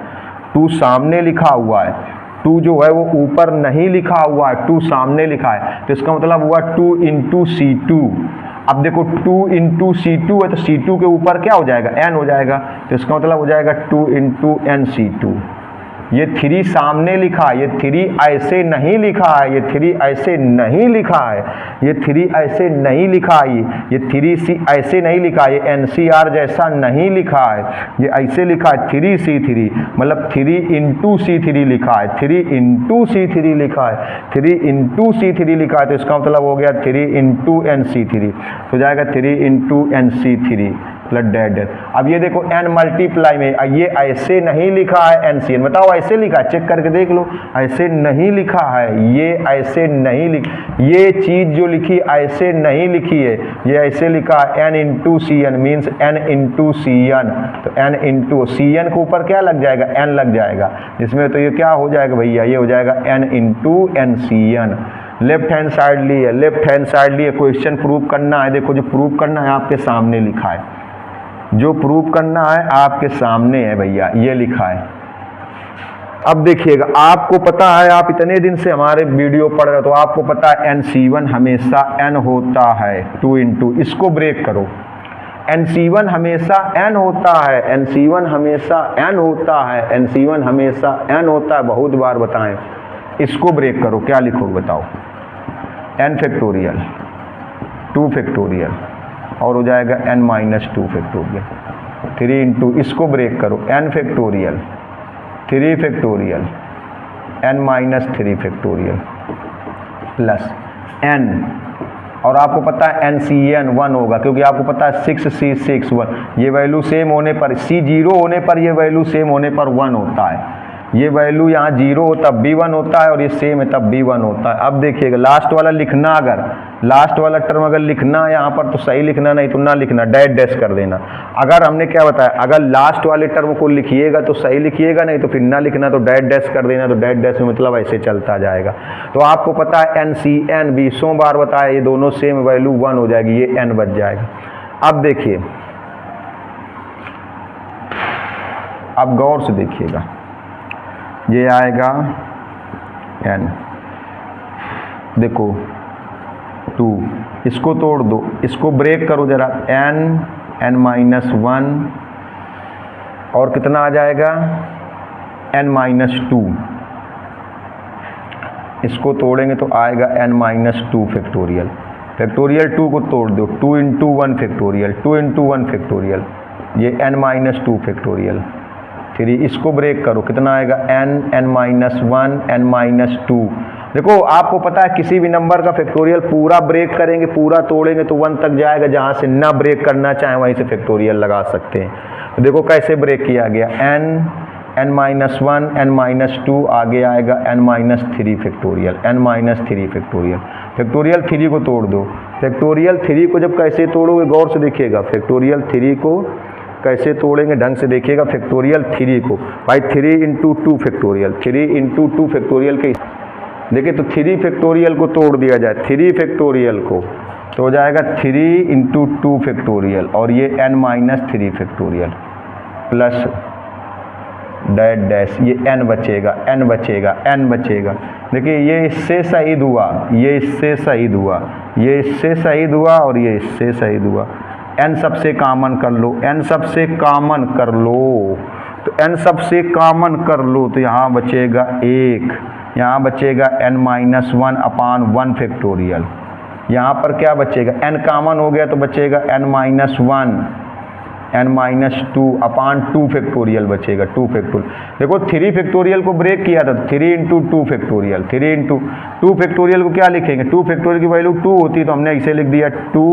2 सामने लिखा हुआ है, 2 जो है वो ऊपर नहीं लिखा हुआ है, 2 सामने लिखा है, तो इसका मतलब हुआ 2 इंटू C2। अब देखो 2 इंटू C2 है, तो C2 के ऊपर क्या हो जाएगा? n हो जाएगा, तो इसका मतलब हो जाएगा 2 इंटू NC2। ये 3 सामने लिखा है, ये 3 ऐसे नहीं लिखा है, ये 3 ऐसे नहीं लिखा है, ये 3 ऐसे नहीं लिखा है, ये 3C ऐसे नहीं लिखा है, ये NCR जैसा नहीं लिखा है, ये ऐसे लिखा है 3C3, मतलब 3 इंटू C3 लिखा है, 3 इंटू C3 लिखा है, 3 इंटू C3 लिखा है, तो इसका मतलब हो गया 3 इंटू NC3, तो जाएगा 3 into NC3 plus that that. अब ये देखो n मल्टीप्लाई में, ये ऐसे नहीं लिखा है NCN, बताओ ऐसे लिखा है? चेक करके देख लो, ऐसे नहीं लिखा है, ये ऐसे नहीं लिख, ये चीज जो लिखी ऐसे नहीं लिखी है, ये ऐसे लिखा है n into CN, means n into CN, तो n इंटू CN के ऊपर क्या लग जाएगा? n लग जाएगा, जिसमें तो ये क्या हो जाएगा भैया? ये हो जाएगा n into NCN। Left hand side लिए, लेफ्ट हैंड साइड लिए, क्वेश्चन प्रूव करना है। देखो जो प्रूव करना है आपके सामने लिखा है, जो प्रूव करना है आपके सामने है भैया, ये लिखा है। अब देखिएगा, आपको पता है, आप इतने दिन से हमारे वीडियो पढ़ रहे हो, तो आपको पता है NC1 हमेशा n होता है 2 इंटू, इसको ब्रेक करो, NC1 हमेशा n होता है, NC1 हमेशा n होता है, NC1 हमेशा n होता है, बहुत बार बताएं। इसको ब्रेक करो, क्या लिखोगे बताओ? n फैक्टोरियल 2 फैक्टोरियल और हो जाएगा n माइनस 2 फैक्टोरियल, 3 इंटू, इसको ब्रेक करो, n factorial 3 factorial n minus 3 factorial plus n, और आपको पता है NCN 1 होगा, क्योंकि आपको पता है 6C6 1, ये वैल्यू सेम होने पर, C 0 होने पर ये वैल्यू सेम होने पर 1 होता है, ये वैल्यू यहाँ 0 हो तब भी 1 होता है, और ये सेम है तब भी 1 होता है। अब देखिएगा लास्ट वाला लिखना, अगर लास्ट वाला टर्म अगर लिखना है यहाँ पर तो सही लिखना, नहीं तो ना लिखना, डैश डैश कर देना। अगर हमने क्या बताया, अगर लास्ट वाले टर्म को लिखिएगा तो सही लिखिएगा, नहीं तो फिर ना लिखना, तो डैश डैश कर देना, तो डैश डैश में मतलब ऐसे चलता जाएगा। तो आपको पता है NCN 20 बार बताया, ये दोनों सेम वैल्यू 1 हो जाएगी, ये n बच जाएगा। अब देखिए, अब गौर से देखिएगा, ये आएगा n, देखो 2, इसको तोड़ दो, इसको ब्रेक करो जरा, n माइनस 1 और कितना आ जाएगा n माइनस 2, इसको तोड़ेंगे तो आएगा n माइनस 2 फैक्टोरियल, फैक्टोरियल 2 को तोड़ दो, 2 इंटू 1 फैक्टोरियल, 2 इंटू 1 फैक्टोरियल, ये n माइनस 2 फैक्टोरियल, 3, इसको ब्रेक करो, कितना आएगा n माइनस 1 n माइनस 2। देखो आपको पता है किसी भी नंबर का फैक्टोरियल पूरा ब्रेक करेंगे, पूरा तोड़ेंगे तो 1 तक जाएगा, जहाँ से ना ब्रेक करना चाहें वहीं से फैक्टोरियल लगा सकते हैं। तो देखो कैसे ब्रेक किया गया, n माइनस 1 n माइनस 2, आगे आएगा n minus 3 factorial, n minus 3 factorial, factorial 3 को तोड़ दो, फैक्टोरियल 3 को जब कैसे तोड़ोगे गौर से देखिएगा, फैक्टोरियल 3 को कैसे तोड़ेंगे ढंग से देखिएगा, फैक्टोरियल 3 को भाई 3 इंटू 2 फैक्टोरियल, 3 इंटू 2 फैक्टोरियल के देखिए, तो 3 फैक्टोरियल को तोड़ दिया जाए, 3 फैक्टोरियल को तो हो जाएगा 3 इंटू 2 फैक्टोरियल, और ये n minus 3 factorial plus dash dash, ये n बचेगा, n बचेगा, n बचेगा। देखिए ये इससे शहीद हुआ, ये इससे शहीद हुआ, ये इससे शहीद हुआ, और ये इससे शहीद हुआ। n सबसे कॉमन कर लो, n सबसे कॉमन कर लो, तो n सबसे कॉमन कर लो, तो यहाँ बचेगा 1, यहाँ बचेगा n माइनस 1 अपान 1 फैक्टोरियल, यहाँ पर क्या बचेगा, n कॉमन हो गया तो बचेगा n माइनस 1 n माइनस 2 अपान 2 फैक्टोरियल बचेगा, 2 फैक्टोरियल। देखो 3 फैक्टोरियल को ब्रेक किया था, 3 इंटू 2 फैक्टोरियल, 3 इंटू 2 फैक्टोरियल को क्या लिखेंगे, 2 फैक्टोरियल की वैल्यू 2 होती तो हमने ऐसे लिख दिया 2,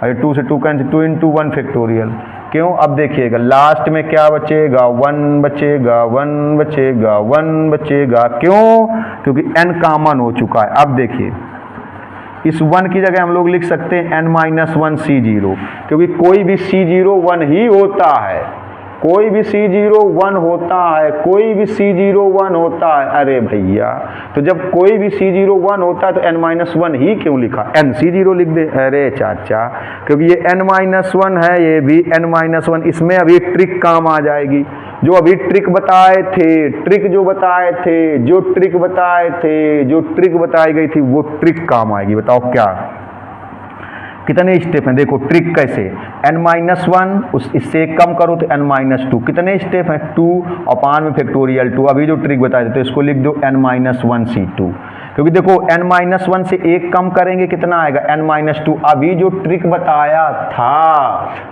और 2 से 2 कैंसिल, 2 इंटू 1 फैक्टोरियल। क्यों, अब देखिएगा लास्ट में क्या बचेगा, 1 बचेगा, 1 बचेगा, 1 बचेगा, क्यों, क्योंकि n कॉमन हो चुका है। अब देखिए इस 1 की जगह हम लोग लिख सकते हैं n-1 C0, क्योंकि कोई भी C0 1 ही होता है, कोई भी C0 1 होता है, कोई भी C0 1 होता है। अरे भैया, तो जब कोई भी C0 1 होता है तो n-1 ही क्यों लिखा, n C0 लिख दे। अरे चाचा, क्योंकि ये n-1 है, ये भी n-1, इसमें अभी ट्रिक काम आ जाएगी। जो अभी ट्रिक बताए थे, ट्रिक जो बताए थे, जो ट्रिक बताए थे, जो ट्रिक बताई गई थी, वो ट्रिक काम आएगी। बताओ क्या, कितने स्टेप हैं? देखो ट्रिक कैसे, n-1 इससे एक कम करो तो n-2, कितने स्टेप हैं? 2 और 5 में फैक्टोरियल 2। अभी जो ट्रिक बताए थे तो इसको लिख दो n-1 C2, क्योंकि देखो n-1 से एक कम करेंगे कितना आएगा, n-2। अभी जो ट्रिक बताया था,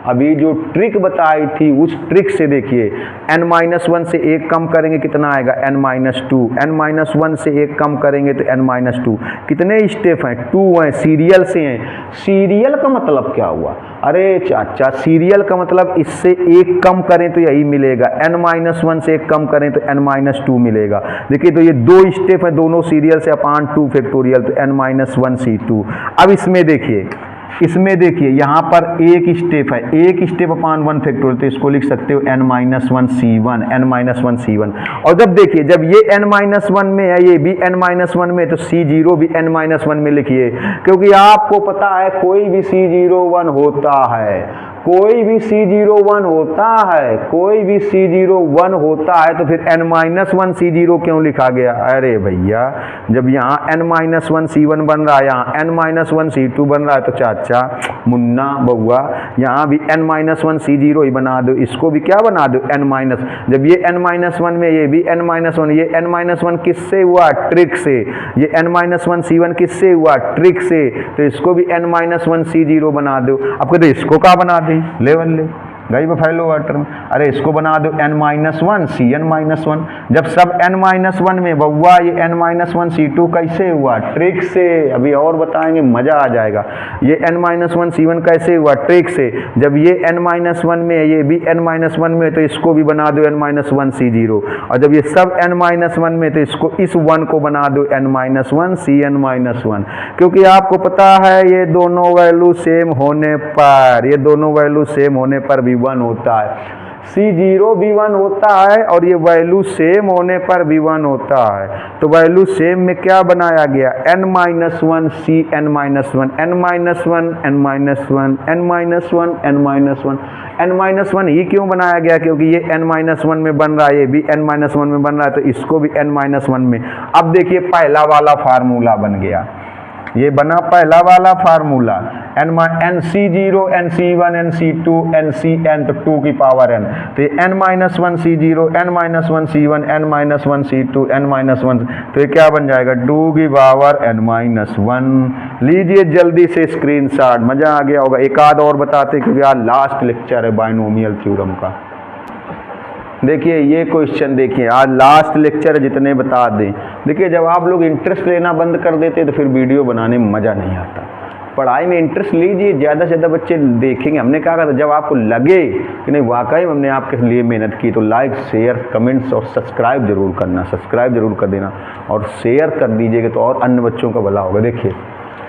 अभी जो ट्रिक बताई थी, उस ट्रिक से देखिए n-1 से एक कम करेंगे कितना आएगा, n-2। n-1 से एक कम करेंगे तो n-2। कितने स्टेप हैं? 2 हैं, सीरियल से हैं। सीरियल का मतलब क्या हुआ? अरे चाचा, सीरियल का मतलब इससे एक कम करें तो यही मिलेगा, n-1 से एक कम करें तो n-2 मिलेगा। देखिए, तो ये 2 स्टेप हैं, दोनों सीरियल से, अपान 2 फैक्टोरियल, तो n-1 C2। अब इसमें देखिए, इसमें देखिए यहाँ पर एक स्टेप है, एक स्टेप अपान 1 फैक्टोरियल, तो इसको लिख सकते हो n-1 C1, n-1 C1। और जब देखिए, जब ये n-1 में है, ये भी n-1 में, तो C0 भी n-1 में लिखिए, क्योंकि आपको पता है कोई भी C0 1 होता है, कोई भी C0 1 होता है, कोई भी C0 1 होता है, तो फिर n-1 C0 क्यों लिखा गया? अरे भैया, जब यहाँ n-1 C1 बन रहा है, यहाँ n-1 C2 बन रहा है, तो चाचा मुन्ना बउआ यहाँ भी n-1 C0 ही बना दो, इसको भी क्या बना दो, n-। जब ये n-1 में, ये भी n-1, ये n-1 किससे हुआ? ट्रिक से। ये n-1 C1 किससे हुआ? ट्रिक से। तो इसको भी n-1 C0 बना दो। अब कहते इसको क्या बना दे, लेवल ले गई बफेलो वाटर में। अरे इसको बना दो n-1 Cn-1। जब सब n-1 में बउआ, ये n-1 C2 कैसे हुआ? ट्रिक से। अभी और बताएंगे, मजा आ जाएगा। ये n-1 C1 कैसे हुआ? ट्रिक से। जब ये n-1 में है, ये भी n-1 में, तो इसको भी बना दो n-1 C0। और जब ये सब n-1 में, तो इसको, इस 1 को बना दो n-1 Cn-1, क्योंकि आपको पता है ये दोनों वैल्यू सेम होने पर, ये दोनों वैल्यू सेम होने पर भी 1 होता है। C0 भी 1 होता है और ये वैल्यू सेम होने पर भी 1 होता है। तो वैल्यू सेम में क्या बनाया गया? n-1 Cn-1, n-1 ही क्यों बनाया गया? क्योंकि ये n-1 में बन रहा है, ये भी n-1 में बन रहा है, तो इसको भी n-1 में। अब देखिए पहला वाला फार्मूला बन गया, ये बना पहला वाला formula, nC0 nC1 nC2 nCn, तो 2 की पावर n, तो ये n-1 C0 n-1 C1 n-1 C2 n-1, तो ये क्या बन जाएगा? 2 की पावर n-1। लीजिए जल्दी से स्क्रीनशॉट, मजा आ गया होगा। एक आध और बताते, क्योंकि आज लास्ट लेक्चर है बाइनोमियल थ्योरम का। देखिए ये क्वेश्चन, देखिए आज लास्ट लेक्चर जितने बता दें। देखिए जब आप लोग इंटरेस्ट लेना बंद कर देते तो फिर वीडियो बनाने में मज़ा नहीं आता। पढ़ाई में इंटरेस्ट लीजिए, ज़्यादा से ज़्यादा बच्चे देखेंगे। हमने कहा था जब आपको लगे कि नहीं वाकई हमने आपके लिए मेहनत की, तो लाइक शेयर कमेंट्स और सब्सक्राइब जरूर करना, सब्सक्राइब जरूर कर देना और शेयर कर दीजिएगा, तो और अन्य बच्चों का भला होगा। देखिए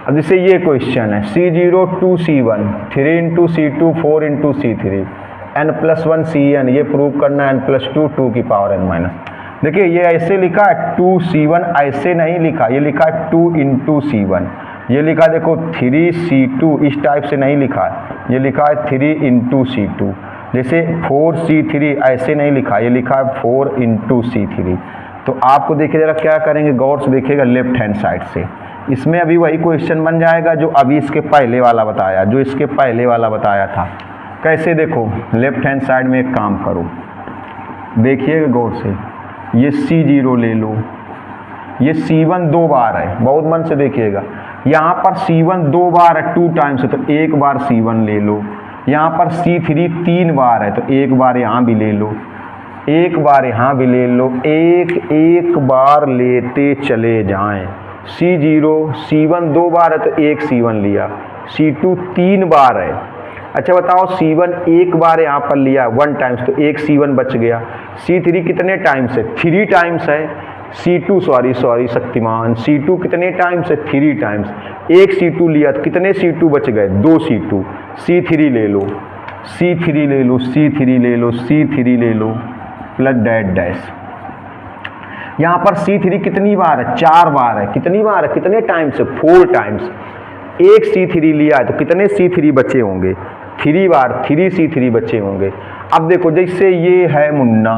अब जैसे ये क्वेश्चन है, C0 2 C1 3 × C2 4 × C3 n+1 Cn, ये प्रूव करना है n+2 2 की पावर n-। देखिए ये ऐसे लिखा है 2 C1, ऐसे नहीं लिखा, ये लिखा है 2 × C1, ये लिखा देखो 3 C2, इस टाइप से नहीं लिखा है, ये लिखा है 3 × C2। जैसे 4 C3 ऐसे नहीं लिखा, ये लिखा है 4 × C3। तो आपको देखिए जरा क्या करेंगे, गौर से देखिएगा लेफ्ट हैंड साइड से। इसमें अभी वही क्वेश्चन बन जाएगा जो अभी इसके पहले वाला बताया, जो इसके पहले वाला बताया था। कैसे? देखो लेफ्ट हैंड साइड में एक काम करो, देखिएगा गौर से, ये C0 ले लो, ये C1 2 बार है, बहुत मन से देखिएगा। यहाँ पर C1 2 बार है, 2 टाइम्स है, तो एक बार C1 ले लो। यहाँ पर C3 3 बार है, तो एक बार यहाँ भी ले लो, एक बार यहाँ भी ले लो, एक बार लेते चले जाएं। C0 C1 2 बार है, तो एक C1 लिया, C2 3 बार है। अच्छा बताओ, C1 एक बार यहाँ पर लिया 1 टाइम्स, तो एक C1 बच गया। C3 कितने टाइम्स है? 3 टाइम्स है, C2 सॉरी शक्तिमान, C2 कितने टाइम्स है? 3 टाइम्स। एक C2 लिया तो कितने C2 बच गए? 2 C2। C3 ले लो, C3 ले लो, C3 ले लो, C3 ले लो प्लस डैश डैश। यहाँ पर C3 कितनी बार है? 4 बार है। कितनी बार है? कितने टाइम्स है? 4 टाइम्स। एक C3 लिया है तो कितने C3 बचे होंगे? 3 बार 3 C3 बचे होंगे। अब देखो जैसे ये है मुन्ना,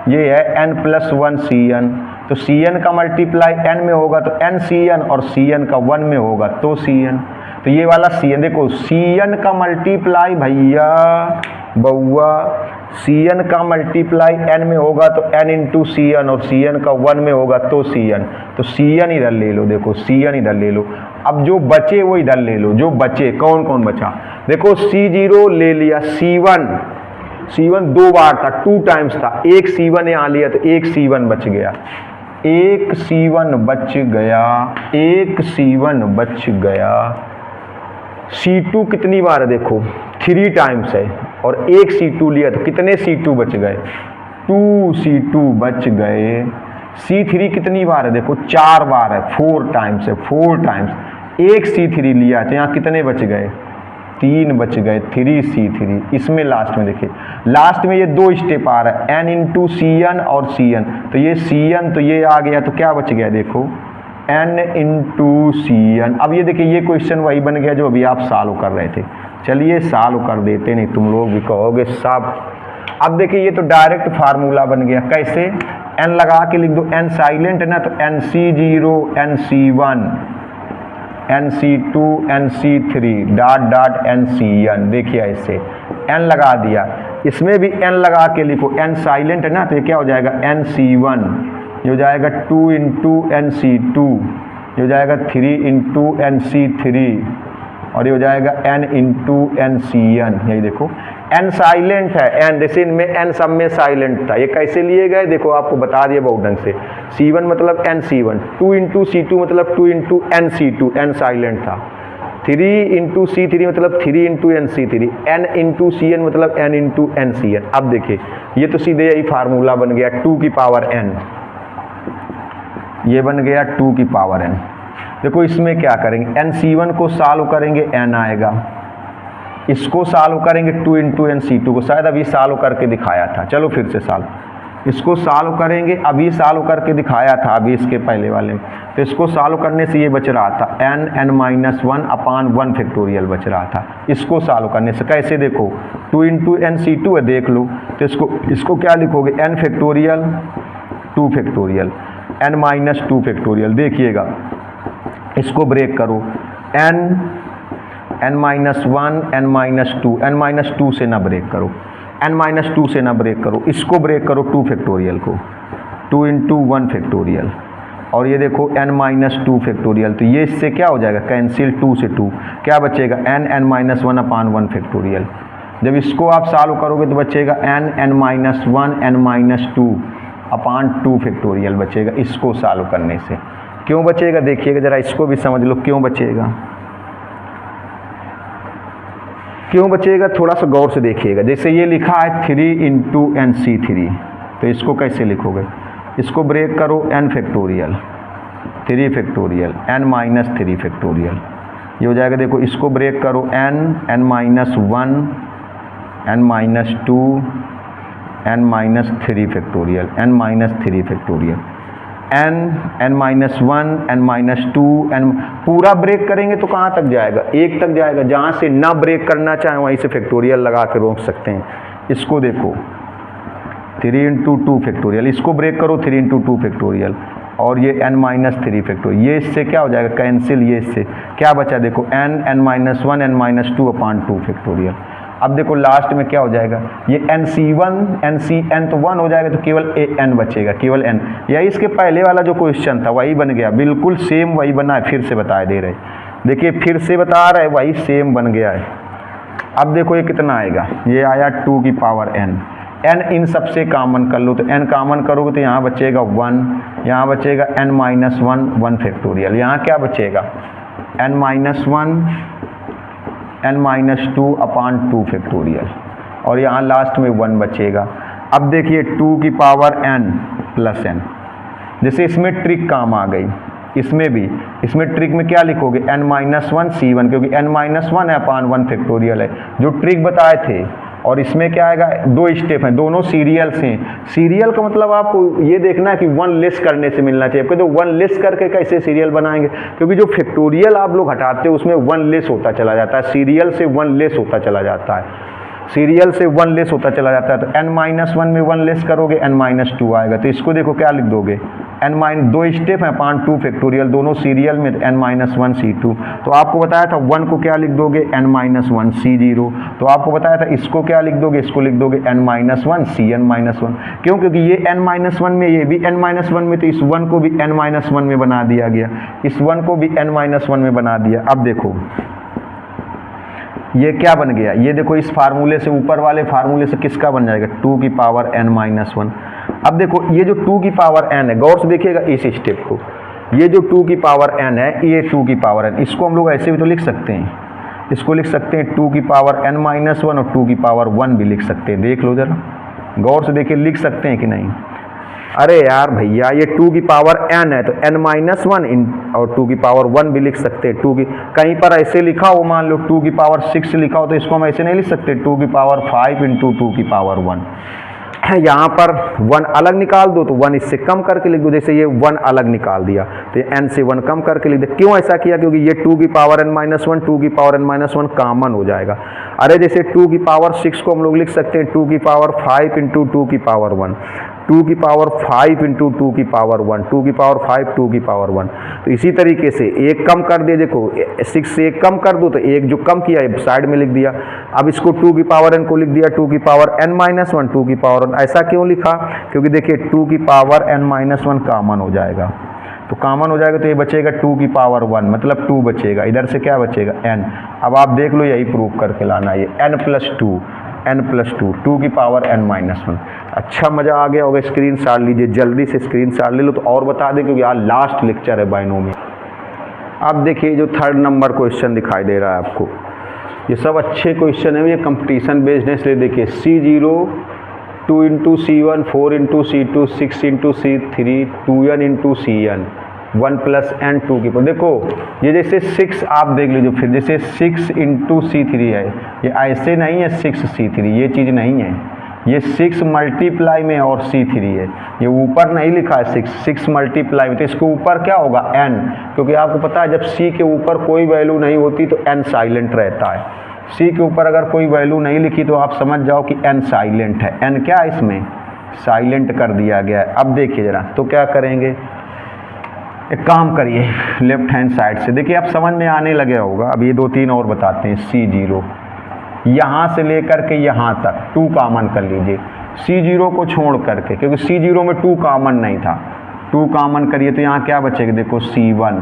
ये है n+1 Cn, तो Cn का मल्टीप्लाई n में होगा तो n Cn, और Cn का 1 में होगा तो Cn। तो ये वाला Cn देखो, Cn का मल्टीप्लाई भैया बउआ, Cn का मल्टीप्लाई n में होगा तो n इंटू Cn, और Cn का 1 में होगा तो Cn। तो Cn इधर ले लो, देखो Cn इधर ले लो। अब जो बचे वो इधर ले लो। जो बचे कौन कौन बचा? देखो C0 ले लिया, C1 2 बार था, 2 टाइम्स था। एक C1 यहाँ लिया तो एक C1 बच गया, एक C1 बच गया, एक C1 बच गया। C2 कितनी बार है? देखो 3 टाइम्स है, और एक C2 लिया तो कितने C2 बच गए? 2 C2 बच गए। C3 कितनी बार है? देखो 4 बार है, 4 टाइम्स है, 4 टाइम्स। एक C3 लिया तो यहाँ कितने बच गए? 3 बच गए, 3 C3। इसमें लास्ट में देखिए, लास्ट में ये 2 स्टेप आ रहा है, n इंटू Cn और Cn, तो ये Cn तो ये आ गया, तो क्या बच गया? देखो n इंटू Cn। अब ये देखिए, ये क्वेश्चन वही बन गया जो अभी आप सॉल्व कर रहे थे। चलिए सॉल्व कर देते, नहीं तुम लोग भी कहोगे साहब। अब देखिए ये तो डायरेक्ट फार्मूला बन गया। कैसे? n लगा के लिख दो, n साइलेंट है ना, तो NC0 NC1 NC2 NC3 dot dot NCn। देखिए ऐसे n लगा दिया, इसमें भी n लगा के लिखो, n साइलेंट है ना, तो ये क्या हो जाएगा? NC1, ये हो जाएगा 2 इंटू NC2, ये हो जाएगा 3 इंटू NC3, और ये हो जाएगा n इंटू NCn। यही देखो n साइलेंट है, n जैसे इनमें n सब में साइलेंट था। ये कैसे लिए गए? देखो आपको बता दिया बहुत ढंग से। C1 मतलब NC1, 2 इंटू C2 मतलब 2 इंटू NC2, n साइलेंट था। 3 इंटू C3 मतलब 3 into NC3, n into Cn मतलब n इंटू NCn। अब देखिए ये तो सीधे यही फार्मूला बन गया, 2 की पावर n, ये बन गया 2 की पावर n। देखो इसमें क्या करेंगे? NC1 को सॉल्व करेंगे, n आएगा। इसको सॉल्व करेंगे 2 इंटू NC2 को, शायद अभी सॉल्व करके दिखाया था। चलो फिर से सॉल्व, इसको सॉल्व करेंगे, अभी सॉल्व करके दिखाया था अभी इसके पहले वाले। तो इसको सॉल्व करने से ये बच रहा था n(n-1) अपान 1 फैक्टोरियल बच रहा था। इसको सॉल्व करने से कैसे? देखो 2 इंटू NC2 है, देख लो। तो इसको क्या लिखोगे? n factorial 2 factorial, n-2 factorial. देखिएगा इसको ब्रेक करो, n-1 n-2, n-2 से ना ब्रेक करो, n-2 से ना ब्रेक करो, इसको ब्रेक करो 2 फैक्टोरियल को, 2 इंटू 1 फैक्टोरियल, और ये देखो n-2 फैक्टोरियल। तो ये इससे क्या हो जाएगा? कैंसिल, 2 से 2 क्या बचेगा? n(n-1) अपान 1 फैक्टोरियल। जब इसको आप सॉल्व करोगे तो बचेगा n(n-1) n-2 अपान 2 फैक्टोरियल बचेगा इसको सॉल्व करने से। क्यों बचेगा? देखिएगा जरा, इसको भी समझ लो क्यों बचेगा। क्यों बचेगा थोड़ा सा गौर से देखिएगा। जैसे ये लिखा है 3 इंटू NC3, तो इसको कैसे लिखोगे? इसको ब्रेक करो n factorial 3 factorial n-3 factorial, ये हो जाएगा। देखो इसको ब्रेक करो n-1 n-2 n-3 factorial n-3 factorial n-1 n-2 n, पूरा ब्रेक करेंगे तो कहाँ तक जाएगा? 1 तक जाएगा। जहाँ से ना ब्रेक करना चाहें वहीं से फैक्टोरियल लगा के रोक सकते हैं। इसको देखो 3 इंटू 2 फैक्टोरियल, इसको ब्रेक करो 3 इंटू 2 फैक्टोरियल, और ये n-3 फैक्टोरियल, ये इससे क्या हो जाएगा? कैंसिल। ये इससे क्या बचा? देखो n-1 n-2 अपान 2 फैक्टोरियल। अब देखो लास्ट में क्या हो जाएगा? ये NC1 NCn तो 1 हो जाएगा, तो केवल n बचेगा, केवल n। यही इसके पहले वाला जो क्वेश्चन था वही बन गया, बिल्कुल सेम वही बना है। फिर से बता दे रहे, देखिए फिर से बता रहे, वही सेम बन गया है। अब देखो ये कितना आएगा? ये आया 2 की पावर n। n इन सबसे कॉमन कर लो, तो n कॉमन करोगे तो यहाँ बचेगा 1, यहाँ बचेगा n-1 1 फैक्टोरियल, यहाँ क्या बचेगा? n-1 n-2 अपान 2 फैक्टोरियल, और यहाँ लास्ट में 1 बचेगा। अब देखिए 2 की पावर n प्लस n, जैसे इसमें ट्रिक काम आ गई, इसमें भी, इसमें ट्रिक में क्या लिखोगे n-1 C1, क्योंकि n-1 है अपान 1 फैक्टोरियल है जो ट्रिक बताए थे। और इसमें क्या आएगा, दो स्टेप हैं, दोनों सीरियल से। सीरियल का मतलब आपको ये देखना है कि 1 लेस करने से मिलना चाहिए, आपको तो 1 लेस करके कैसे सीरियल बनाएंगे, क्योंकि जो फैक्टोरियल आप लोग हटाते हो उसमें 1 लेस होता चला जाता है, सीरियल से 1 लेस होता चला जाता है, सीरियल से 1 लेस होता चला जाता है। तो n-1 में 1 लेस करोगे n-2 आएगा। तो इसको देखो क्या लिख दोगे, दो स्टेप है अपान 2 फैक्टोरियल, दोनों सीरियल में, n-1 C2। तो आपको बताया था 1 को क्या लिख दोगे n-1 C0। तो आपको बताया था इसको क्या लिख दोगे, इसको लिख दोगे n-1 Cn-1। क्यों, क्योंकि ये n-1 में, ये भी n-1 में, तो इस 1 को भी n-1 में बना दिया गया, इस 1 को भी n-1 में बना दिया। अब देखो ये क्या बन गया, ये देखो इस फार्मूले से, ऊपर वाले फार्मूले से किसका बन जाएगा, 2 की पावर n-1। अब देखो ये जो 2 की पावर n है, गौर से देखिएगा इस स्टेप को, ये जो 2 की पावर n है, ये 2 की पावर n, इसको हम लोग ऐसे भी तो लिख सकते हैं, इसको लिख सकते हैं 2 की पावर n-1 और 2 की पावर 1 भी लिख सकते हैं। देख लो जरा, गौर से देखिए लिख सकते हैं कि नहीं। अरे यार भैया ये 2 की पावर n है तो n-1 और 2 की पावर 1 भी लिख सकते हैं। 2 की कहीं पर ऐसे लिखा हो, मान लो 2 की पावर 6 लिखा हो, तो इसको हम ऐसे नहीं लिख सकते 2 की पावर 5 इंटू 2 की पावर 1। यहाँ पर 1 अलग निकाल दो तो 1 इससे कम करके लिख दो, जैसे ये 1 अलग निकाल दिया तो ये n से 1 कम करके लिख दे। क्यों ऐसा किया, क्योंकि ये 2 की पावर n-1 2 की पावर n-1 कॉमन हो जाएगा। अरे जैसे 2 की पावर 6 को हम लोग लिख सकते हैं 2 की पावर 5 इंटू 2 की पावर 1, 2 की पावर 5 इंटू 2 की पावर 1, 2 की पावर 5 2 की पावर 1। तो इसी तरीके से एक कम कर दिए, देखो 6 से एक कम कर दो तो एक जो कम किया है साइड में लिख दिया। अब इसको 2 की पावर n को लिख दिया 2 की पावर n-1 2 की पावर 1। ऐसा क्यों लिखा, क्योंकि देखिए 2 की पावर n-1 कॉमन हो जाएगा, तो कॉमन हो जाएगा तो ये बचेगा 2 की पावर 1, मतलब 2 बचेगा, इधर से क्या बचेगा n। अब आप देख लो यही प्रूव करके लाना, ये n+2 2 की पावर n-1। अच्छा मज़ा आ गया होगा, स्क्रीन शॉट लीजिए, जल्दी से स्क्रीन शॉट ले लो। तो और बता दें क्योंकि आज लास्ट लेक्चर है बाइनोमियल। अब देखिए जो 3rd नंबर क्वेश्चन दिखाई दे रहा है आपको, ये सब अच्छे क्वेश्चन है, ये कंपटीशन बेस्ड है, इसलिए देखिए C0 2 into C1 4 into C2 6 into C3 2n into Cn 1 plus n 2 की पावर। देखो ये जैसे 6 आप देख लीजिए, फिर जैसे 6 इंटू C3 है, ये ऐसे नहीं है 6 C3, ये चीज़ नहीं है, ये 6 मल्टीप्लाई में और C3 है, ये ऊपर नहीं लिखा है 6 मल्टीप्लाई में, तो इसके ऊपर क्या होगा n, क्योंकि आपको पता है जब C के ऊपर कोई वैल्यू नहीं होती तो n साइलेंट रहता है। C के ऊपर अगर कोई वैल्यू नहीं लिखी तो आप समझ जाओ कि n साइलेंट है, n क्या है इसमें साइलेंट कर दिया गया है। अब देखिए जरा, तो क्या करेंगे, एक काम करिए लेफ्ट हैंड साइड से, देखिए आप समझ में आने लगे होगा। अब ये 2-3 और बताते हैं। C0 यहाँ से लेकर के यहाँ तक 2 कॉमन कर लीजिए, C0 को छोड़ करके, क्योंकि C0 में 2 कॉमन नहीं था, 2 कॉमन करिए तो यहाँ क्या बचेगा, देखो C1,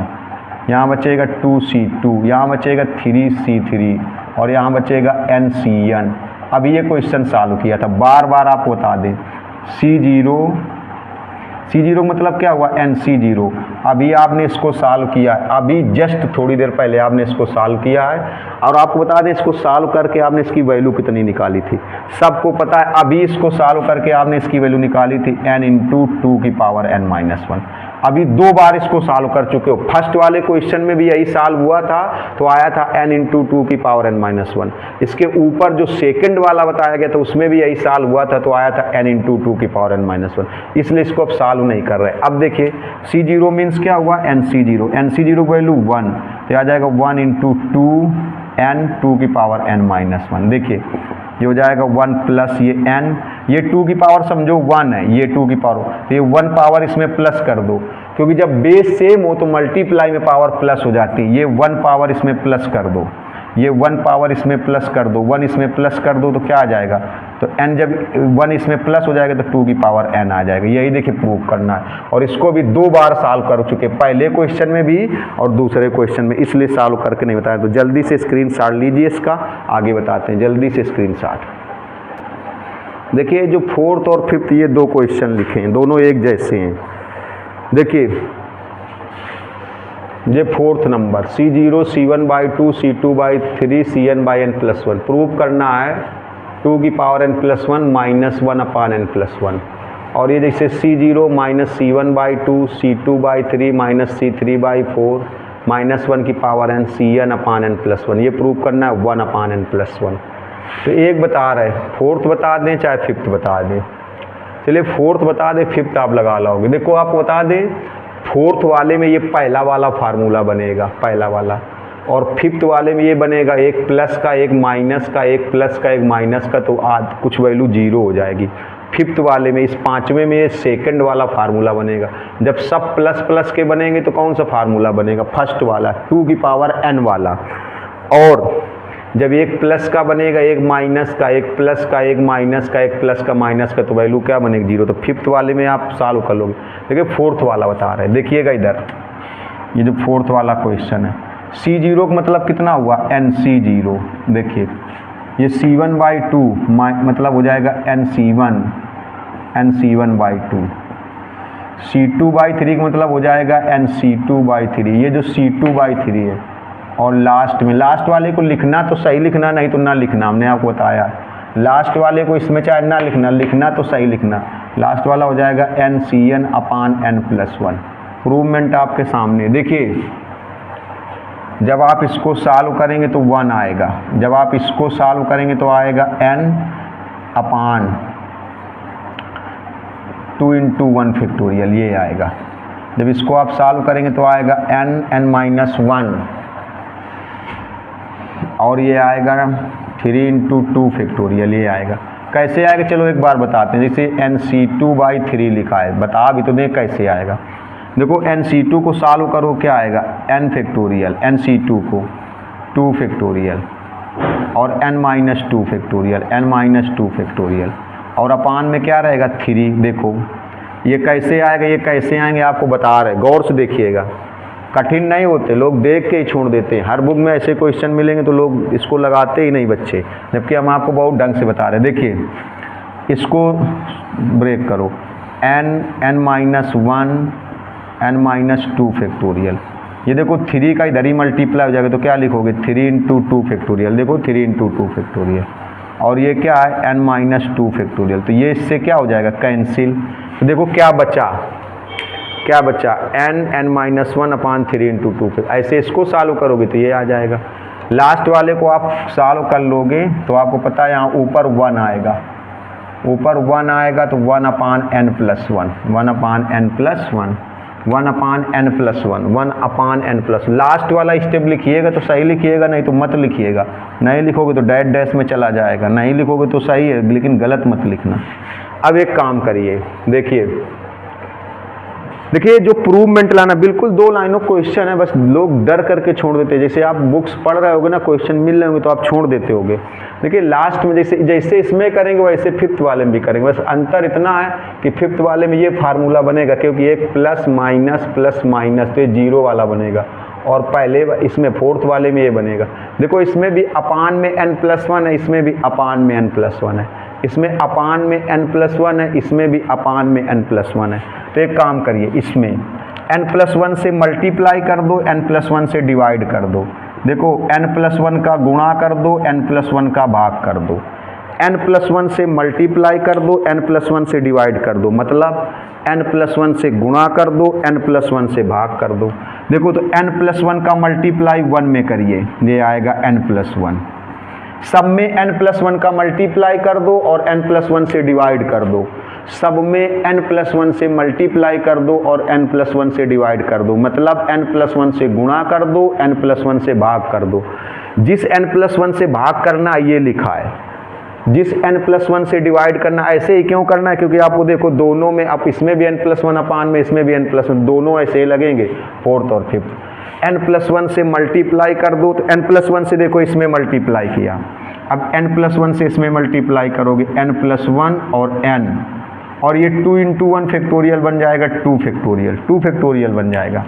यहाँ बचेगा 2C2, यहाँ बचेगा 3C3 और यहाँ बचेगा nCn। अब ये क्वेश्चन सॉल्व किया था, बार बार आपको बता दें C0 मतलब क्या हुआ nC0। अभी आपने इसको सॉल्व किया है, अभी जस्ट थोड़ी देर पहले आपने इसको सॉल्व किया है, और आपको बता दें इसको सॉल्व करके आपने इसकी वैल्यू कितनी निकाली थी, सबको पता है। अभी इसको सॉल्व करके आपने इसकी वैल्यू निकाली थी n इंटू 2 की पावर n-1। अभी 2 बार इसको सॉल्व कर चुके हो। फर्स्ट वाले क्वेश्चन में भी यही सॉल्व हुआ था, तो आया था n इंटू 2 की पावर n-1। इसके ऊपर जो सेकंड वाला बताया गया था उसमें भी यही सॉल्व हुआ था, तो आया था n इंटू 2 की पावर n-1। इसलिए इसको अब सॉल्व नहीं कर रहे। अब देखिए C0 मीन्स क्या हुआ, nC0 वैल्यू 1, तो आ जाएगा 1 इंटू 2 n 2 की पावर n-1। देखिए ये हो जाएगा 1 प्लस ये n, ये 2 की पावर समझो 1 है, ये 2 की पावर, तो ये 1 पावर इसमें प्लस कर दो, क्योंकि जब बेस सेम हो तो मल्टीप्लाई में पावर प्लस हो जाती है। ये 1 पावर इसमें प्लस कर दो, ये 1 पावर इसमें प्लस कर दो, 1 इसमें प्लस कर दो तो क्या आ जाएगा, तो n जब 1 इसमें प्लस हो जाएगा तो 2 की पावर n आ जाएगा। यही देखिए प्रूव करना है, और इसको भी 2 बार सॉल्व कर चुके, पहले क्वेश्चन में भी और दूसरे क्वेश्चन में, इसलिए सॉल्व करके नहीं बताया। तो जल्दी से स्क्रीनशॉट लीजिए इसका, आगे बताते हैं, जल्दी से स्क्रीनशॉट। देखिए जो 4th और 5th ये 2 क्वेश्चन लिखे हैं, दोनों एक जैसे हैं। देखिए ये 4th number C0 C1/2 C2/3 Cn/n+1 prove करना है 2 की पावर n+1 -1 अपान n+1। और ये जैसे C0 minus C1/2 C2/3 minus C3/4 -1 की पावर n Cn/n+1, ये प्रूव करना है 1/n+1। तो एक बता रहे, फोर्थ बता दें चाहे फिफ्थ बता दें। चलिए फोर्थ बता दें, फिफ्थ आप लगा लाओगे। देखो आपको बता दें, फोर्थ वाले में ये पहला वाला फार्मूला बनेगा, पहला वाला, और फिफ्थ वाले में ये बनेगा एक प्लस का एक माइनस का, एक प्लस का एक माइनस का, तो कुछ वैल्यू 0 हो जाएगी। फिफ्थ वाले में, इस पांचवें में ये सेकंड वाला फार्मूला बनेगा। जब सब प्लस प्लस के बनेंगे तो कौन सा फार्मूला बनेगा? फर्स्ट वाला, 2 की पावर n वाला। और जब एक प्लस का बनेगा, एक माइनस का, एक प्लस का, एक माइनस का, एक प्लस का, माइनस का, तो वैल्यू क्या बनेगी? 0। तो फिफ्थ वाले में आप सॉल्व कर लोगे। देखिए फोर्थ वाला बता रहे हैं, देखिएगा इधर, ये जो फोर्थ वाला क्वेश्चन है, C0 का मतलब कितना हुआ? NC0। देखिए ये C1/2 मतलब हो जाएगा NC1/2। C2/3 का मतलब हो जाएगा NC2/3। ये जो C2/3 है, और लास्ट में, लास्ट वाले को लिखना तो सही लिखना, नहीं तो ना लिखना, हमने आपको बताया। लास्ट वाले को इसमें चाहे ना लिखना, लिखना तो सही लिखना। लास्ट वाला हो जाएगा NCn/n+1। प्रूवमेंट आपके सामने। देखिए जब आप इसको सॉल्व करेंगे तो 1 आएगा, जब आप इसको सॉल्व करेंगे तो आएगा n/2 × 1 फैक्टोरियल, ये आएगा। जब इसको आप सॉल्व करेंगे तो आएगा n(n−1), और ये आएगा 3 × 2 फैक्टोरियल, ये आएगा। कैसे आएगा चलो एक बार बताते हैं। जैसे NC2/3 लिखा है, बता भी तो दें कैसे आएगा। देखो NC2 को सॉल्व करो, क्या आएगा? n फैक्टोरियल, NC2 को 2 फैक्टोरियल, और n-2 फैक्टोरियल, n-2 फैक्टोरियल, और अपान में क्या रहेगा? 3। देखो ये कैसे आएगा, ये कैसे आएंगे आपको बता रहे, गौर से देखिएगा। कठिन नहीं होते, लोग देख के ही छोड़ देते हैं। हर बुक में ऐसे क्वेश्चन मिलेंगे तो लोग इसको लगाते ही नहीं बच्चे, जबकि हम आपको बहुत ढंग से बता रहे हैं। देखिए इसको ब्रेक करो, n-1 n-2 फैक्टोरियल, ये देखो 3 का इधर ही मल्टीप्लाई हो जाएगा, तो क्या लिखोगे? 3 × 2 फैक्टोरियल। देखो 3 × 2 फैक्टोरियल, और ये क्या है? n-2 factorial. तो ये इससे क्या हो जाएगा? कैंसिल। तो देखो क्या बचा, क्या बचा? n(n−1/3 × 2। ऐसे इसको सॉल्व करोगे तो ये आ जाएगा। लास्ट वाले को आप सॉल्व कर लोगे तो आपको पता है यहाँ ऊपर 1 आएगा, ऊपर 1 आएगा, तो 1/n+1, 1/n+1, 1/n+1, 1/n+1। Last वाला स्टेप लिखिएगा तो सही लिखिएगा, नहीं तो मत लिखिएगा। नहीं लिखोगे तो डैश डैश में चला जाएगा, नहीं लिखोगे तो सही है, लेकिन गलत मत लिखना। अब एक काम करिए, देखिए जो प्रूवमेंट लाना, बिल्कुल 2 लाइनों क्वेश्चन है, बस लोग डर करके छोड़ देते हैं। जैसे आप बुक्स पढ़ रहे होगे ना, क्वेश्चन मिल रहे होंगे तो आप छोड़ देते होगे। देखिए लास्ट में जैसे इसमें करेंगे वैसे फिफ्थ वाले में भी करेंगे, बस अंतर इतना है कि फिफ्थ वाले में ये फार्मूला बनेगा, क्योंकि एक प्लस माइनस तो ये 0 वाला बनेगा, और पहले इसमें फोर्थ वाले में ये बनेगा। देखो इसमें भी अपान में n+1 है, इसमें भी अपान में n+1 है, इसमें अपान में n+1 है, इसमें भी अपान में n+1 है। तो एक काम करिए, इसमें n+1 से मल्टीप्लाई कर दो, n+1 से डिवाइड कर दो। देखो n+1 का गुणा कर दो, n+1 का भाग कर दो, n+1 से मल्टीप्लाई कर दो, n+1 से डिवाइड कर दो, मतलब n+1 से गुणा कर दो, n+1 से भाग कर दो। देखो तो n+1 का मल्टीप्लाई 1 में करिए, ये आएगा n+1। सब में n+1 का मल्टीप्लाई कर दो और n+1 से डिवाइड कर दो, सब में n+1 से मल्टीप्लाई कर दो और n+1 से डिवाइड कर दो, मतलब n+1 से गुणा कर दो, n+1 से भाग कर दो। जिस n+1 से भाग करना ये लिखा है, जिस n+1 से डिवाइड करना, ऐसे ही क्यों करना है? क्योंकि आपको देखो दोनों में, आप इसमें भी n+1 अपान में, इसमें भी n+1, दोनों ऐसे ही लगेंगे, फोर्थ और फिफ्थ। n+1 से मल्टीप्लाई कर दो, तो n+1 से देखो इसमें मल्टीप्लाई किया, अब n+1 से इसमें मल्टीप्लाई करोगे, n+1 और n, और ये 2 × 1 फैक्टोरियल बन जाएगा, 2 फैक्टोरियल बन जाएगा।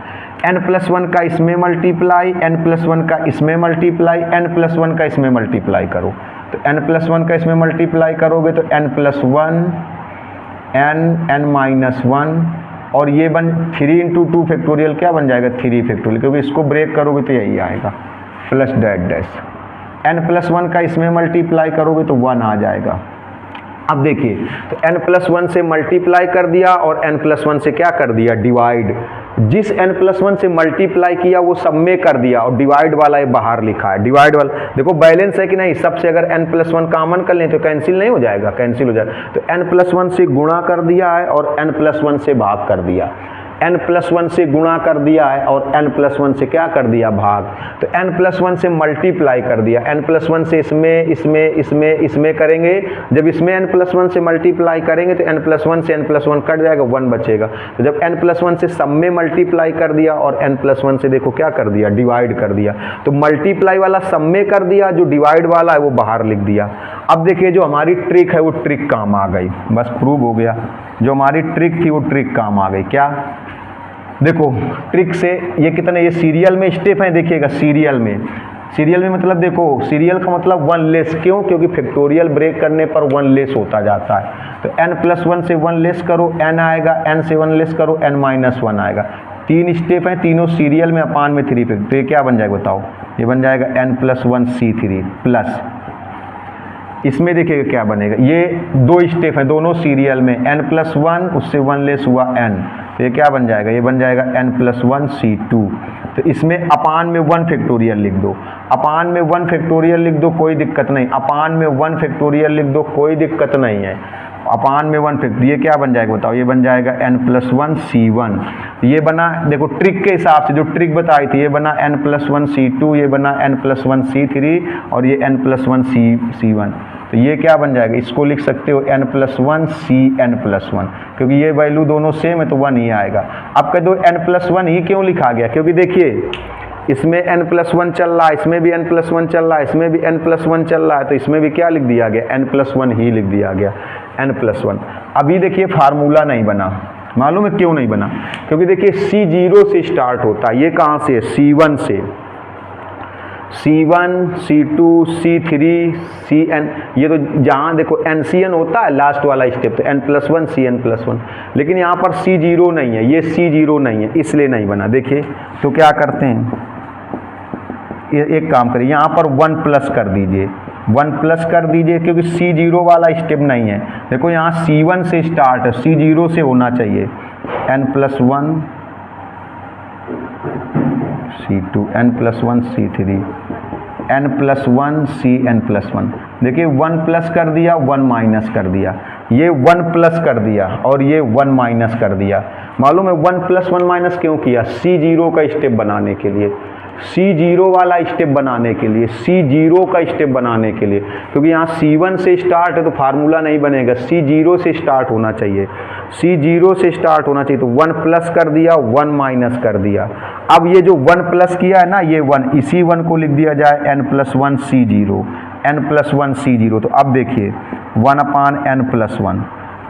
n+1 का इसमें मल्टीप्लाई, n+1 का इसमें मल्टीप्लाई, n+1 का इसमें मल्टीप्लाई करो, तो n+1 का इसमें मल्टीप्लाई करोगे तो n+1 n-1, और ये 3 × 2 फैक्टोरियल क्या बन जाएगा? 3 फैक्टोरियल, क्योंकि इसको ब्रेक करोगे तो यही आएगा, प्लस डैश डैश। n+1 का इसमें मल्टीप्लाई करोगे तो 1 आ जाएगा, अब देखिए, तो n+1 से मल्टीप्लाई कर दिया और n+1 से क्या कर दिया, डिवाइड। जिस n+1 से मल्टीप्लाई किया वो सब में कर दिया और डिवाइड वाला ये बाहर लिखा है। डिवाइड वाला देखो बैलेंस है कि नहीं, सबसे अगर n+1 कॉमन कर लें तो कैंसिल नहीं हो जाएगा, कैंसिल हो जाएगा। तो n+1 से गुणा कर दिया है और n+1 से भाग कर दिया, n+1 से गुणा कर दिया है और n+1 से क्या कर दिया, भाग। तो n+1 से मल्टीप्लाई कर दिया, n+1 से इसमें करेंगे। जब इसमें n+1 से मल्टीप्लाई करेंगे तो n+1 से n+1 कट जाएगा, 1 बचेगा। तो जब n+1 से सब में मल्टीप्लाई कर दिया और n+1 से देखो क्या कर दिया, डिवाइड कर दिया। तो मल्टीप्लाई वाला सब में कर दिया, जो डिवाइड वाला है वो बाहर लिख दिया। अब देखिए जो हमारी ट्रिक है वो ट्रिक काम आ गई, बस प्रूव हो गया। जो हमारी ट्रिक थी वो ट्रिक काम आ गई। क्या देखो ट्रिक से ये कितने, ये सीरियल में स्टेप हैं, देखिएगा सीरियल में मतलब देखो सीरियल का मतलब 1 लेस, क्यों, क्योंकि फैक्टोरियल ब्रेक करने पर 1 लेस होता जाता है। तो n+1 से 1 लेस करो n आएगा, n से 1 लेस करो n-1 आएगा। 3 स्टेप हैं, तीनों सीरियल में, अपान में 3 पे। तो ये क्या बन जाएगा बताओ, ये बन जाएगा n+1c3 प्लस, इसमें देखिएगा क्या बनेगा, ये 2 स्टेप हैं दोनों सीरियल में, n+1 उससे 1 लेस हुआ n, तो ये क्या बन जाएगा, ये बन जाएगा n+1c2। तो इसमें अपान में 1 फैक्टोरियल लिख दो, अपान में 1 फैक्टोरियल लिख दो, कोई दिक्कत नहीं, अपान में 1 फैक्टोरियल लिख दो, कोई दिक्कत नहीं है। अपान में 1 फैक्टोरियल, ये क्या बन जाएगा बताओ, ये बन जाएगा n+1c1। ये बना देखो ट्रिक के हिसाब से, जो ट्रिक बताई थी, ये बना n+1c2, ये बना n+1c3 और ये n+1c1। तो ये क्या बन जाएगा, इसको लिख सकते हो n+1cn+1, क्योंकि ये वैल्यू दोनों सेम है तो 1 ही आएगा। अब कह दो n+1 ही क्यों लिखा गया, क्योंकि देखिए इसमें n+1 चल रहा है, इसमें भी n+1 चल रहा है, इसमें भी n+1 चल रहा है, तो इसमें भी क्या लिख दिया गया, n+1 ही लिख दिया गया, n+1। अभी देखिए फार्मूला नहीं बना, मालूम है क्यों नहीं बना, क्योंकि देखिए C0 से स्टार्ट होता है, ये कहाँ से, C1 से, C1 C2 C3 Cn, ये तो जहाँ देखो NCN होता है लास्ट वाला स्टेप, तो n+1 Cn+1, लेकिन यहाँ पर C0 नहीं है, ये C0 नहीं है, इसलिए नहीं बना। देखिए तो क्या करते हैं, ये एक काम करिए, यहाँ पर 1 प्लस कर दीजिए, 1 प्लस कर दीजिए, क्योंकि C0 वाला स्टेप नहीं है। देखो यहाँ C1 से स्टार्ट है, C0 से होना चाहिए, n+1 C2 n+1 C3 n+1 Cn+1। देखिए 1 प्लस कर दिया, 1 माइनस कर दिया, ये 1 प्लस कर दिया और ये 1 माइनस कर दिया। मालूम है 1 प्लस 1 माइनस क्यों किया, C0 का स्टेप बनाने के लिए, C0 वाला स्टेप बनाने के लिए, C0 का स्टेप बनाने के लिए, क्योंकि यहाँ C1 से स्टार्ट है तो फार्मूला नहीं बनेगा, C0 से स्टार्ट होना चाहिए, C0 से स्टार्ट होना चाहिए। तो 1 प्लस कर दिया, 1 माइनस कर दिया। अब ये जो 1 प्लस किया है ना, ये 1, इसी 1 को लिख दिया जाए n+1 C0, n+1 C0। तो अब देखिए 1/n+1,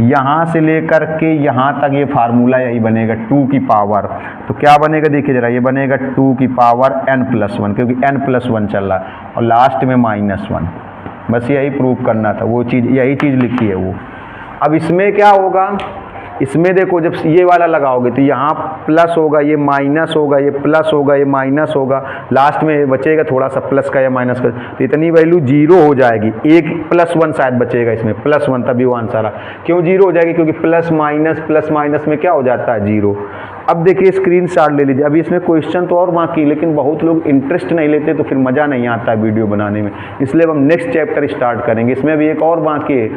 यहाँ से लेकर के यहाँ तक ये फार्मूला यही बनेगा 2 की पावर। तो क्या बनेगा देखिए जरा, ये बनेगा 2 की पावर n+1, क्योंकि n+1 चल रहा है और लास्ट में -1। बस यही प्रूव करना था, वो चीज़ यही चीज़ लिखी है वो। अब इसमें क्या होगा, इसमें देखो जब ये वाला लगाओगे तो यहाँ प्लस होगा, ये माइनस होगा, ये प्लस होगा, ये माइनस होगा, लास्ट में बचेगा थोड़ा सा प्लस का या माइनस का, तो इतनी वैल्यू 0 हो जाएगी। एक +1 शायद बचेगा इसमें, +1, तभी वो आंसर आ। क्यों 0 हो जाएगी, क्योंकि प्लस माइनस में क्या हो जाता है, 0। अब देखिए स्क्रीनशॉट ले लीजिए। अभी इसमें क्वेश्चन तो और बाकी, लेकिन बहुत लोग इंटरेस्ट नहीं लेते तो फिर मज़ा नहीं आता है वीडियो बनाने में, इसलिए हम नेक्स्ट चैप्टर स्टार्ट करेंगे। इसमें भी एक और बाकी है,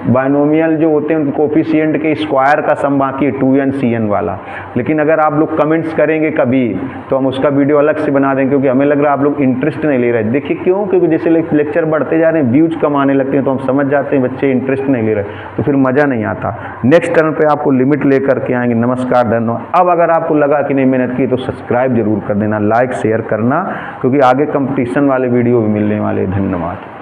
बाइनोमियल जो होते हैं उनके कोफिशिएंट के स्क्वायर का सम बाकी है, 2n Cn वाला। लेकिन अगर आप लोग कमेंट्स करेंगे कभी तो हम उसका वीडियो अलग से बना देंगे, क्योंकि हमें लग रहा है आप लोग इंटरेस्ट नहीं ले रहे। देखिए क्यों, क्योंकि जैसे लेक्चर बढ़ते जा रहे हैं, व्यूज कम आने लगते हैं, तो हम समझ जाते हैं बच्चे इंटरेस्ट नहीं ले रहे, तो फिर मज़ा नहीं आता। नेक्स्ट टर्न पर आपको लिमिट लेकर के आएंगे। नमस्कार, धन्यवाद। अब अगर आपको लगा कि नहीं मेहनत की तो सब्सक्राइब जरूर कर देना, लाइक शेयर करना, क्योंकि आगे कंपटीशन वाले वीडियो भी मिलने वाले। धन्यवाद।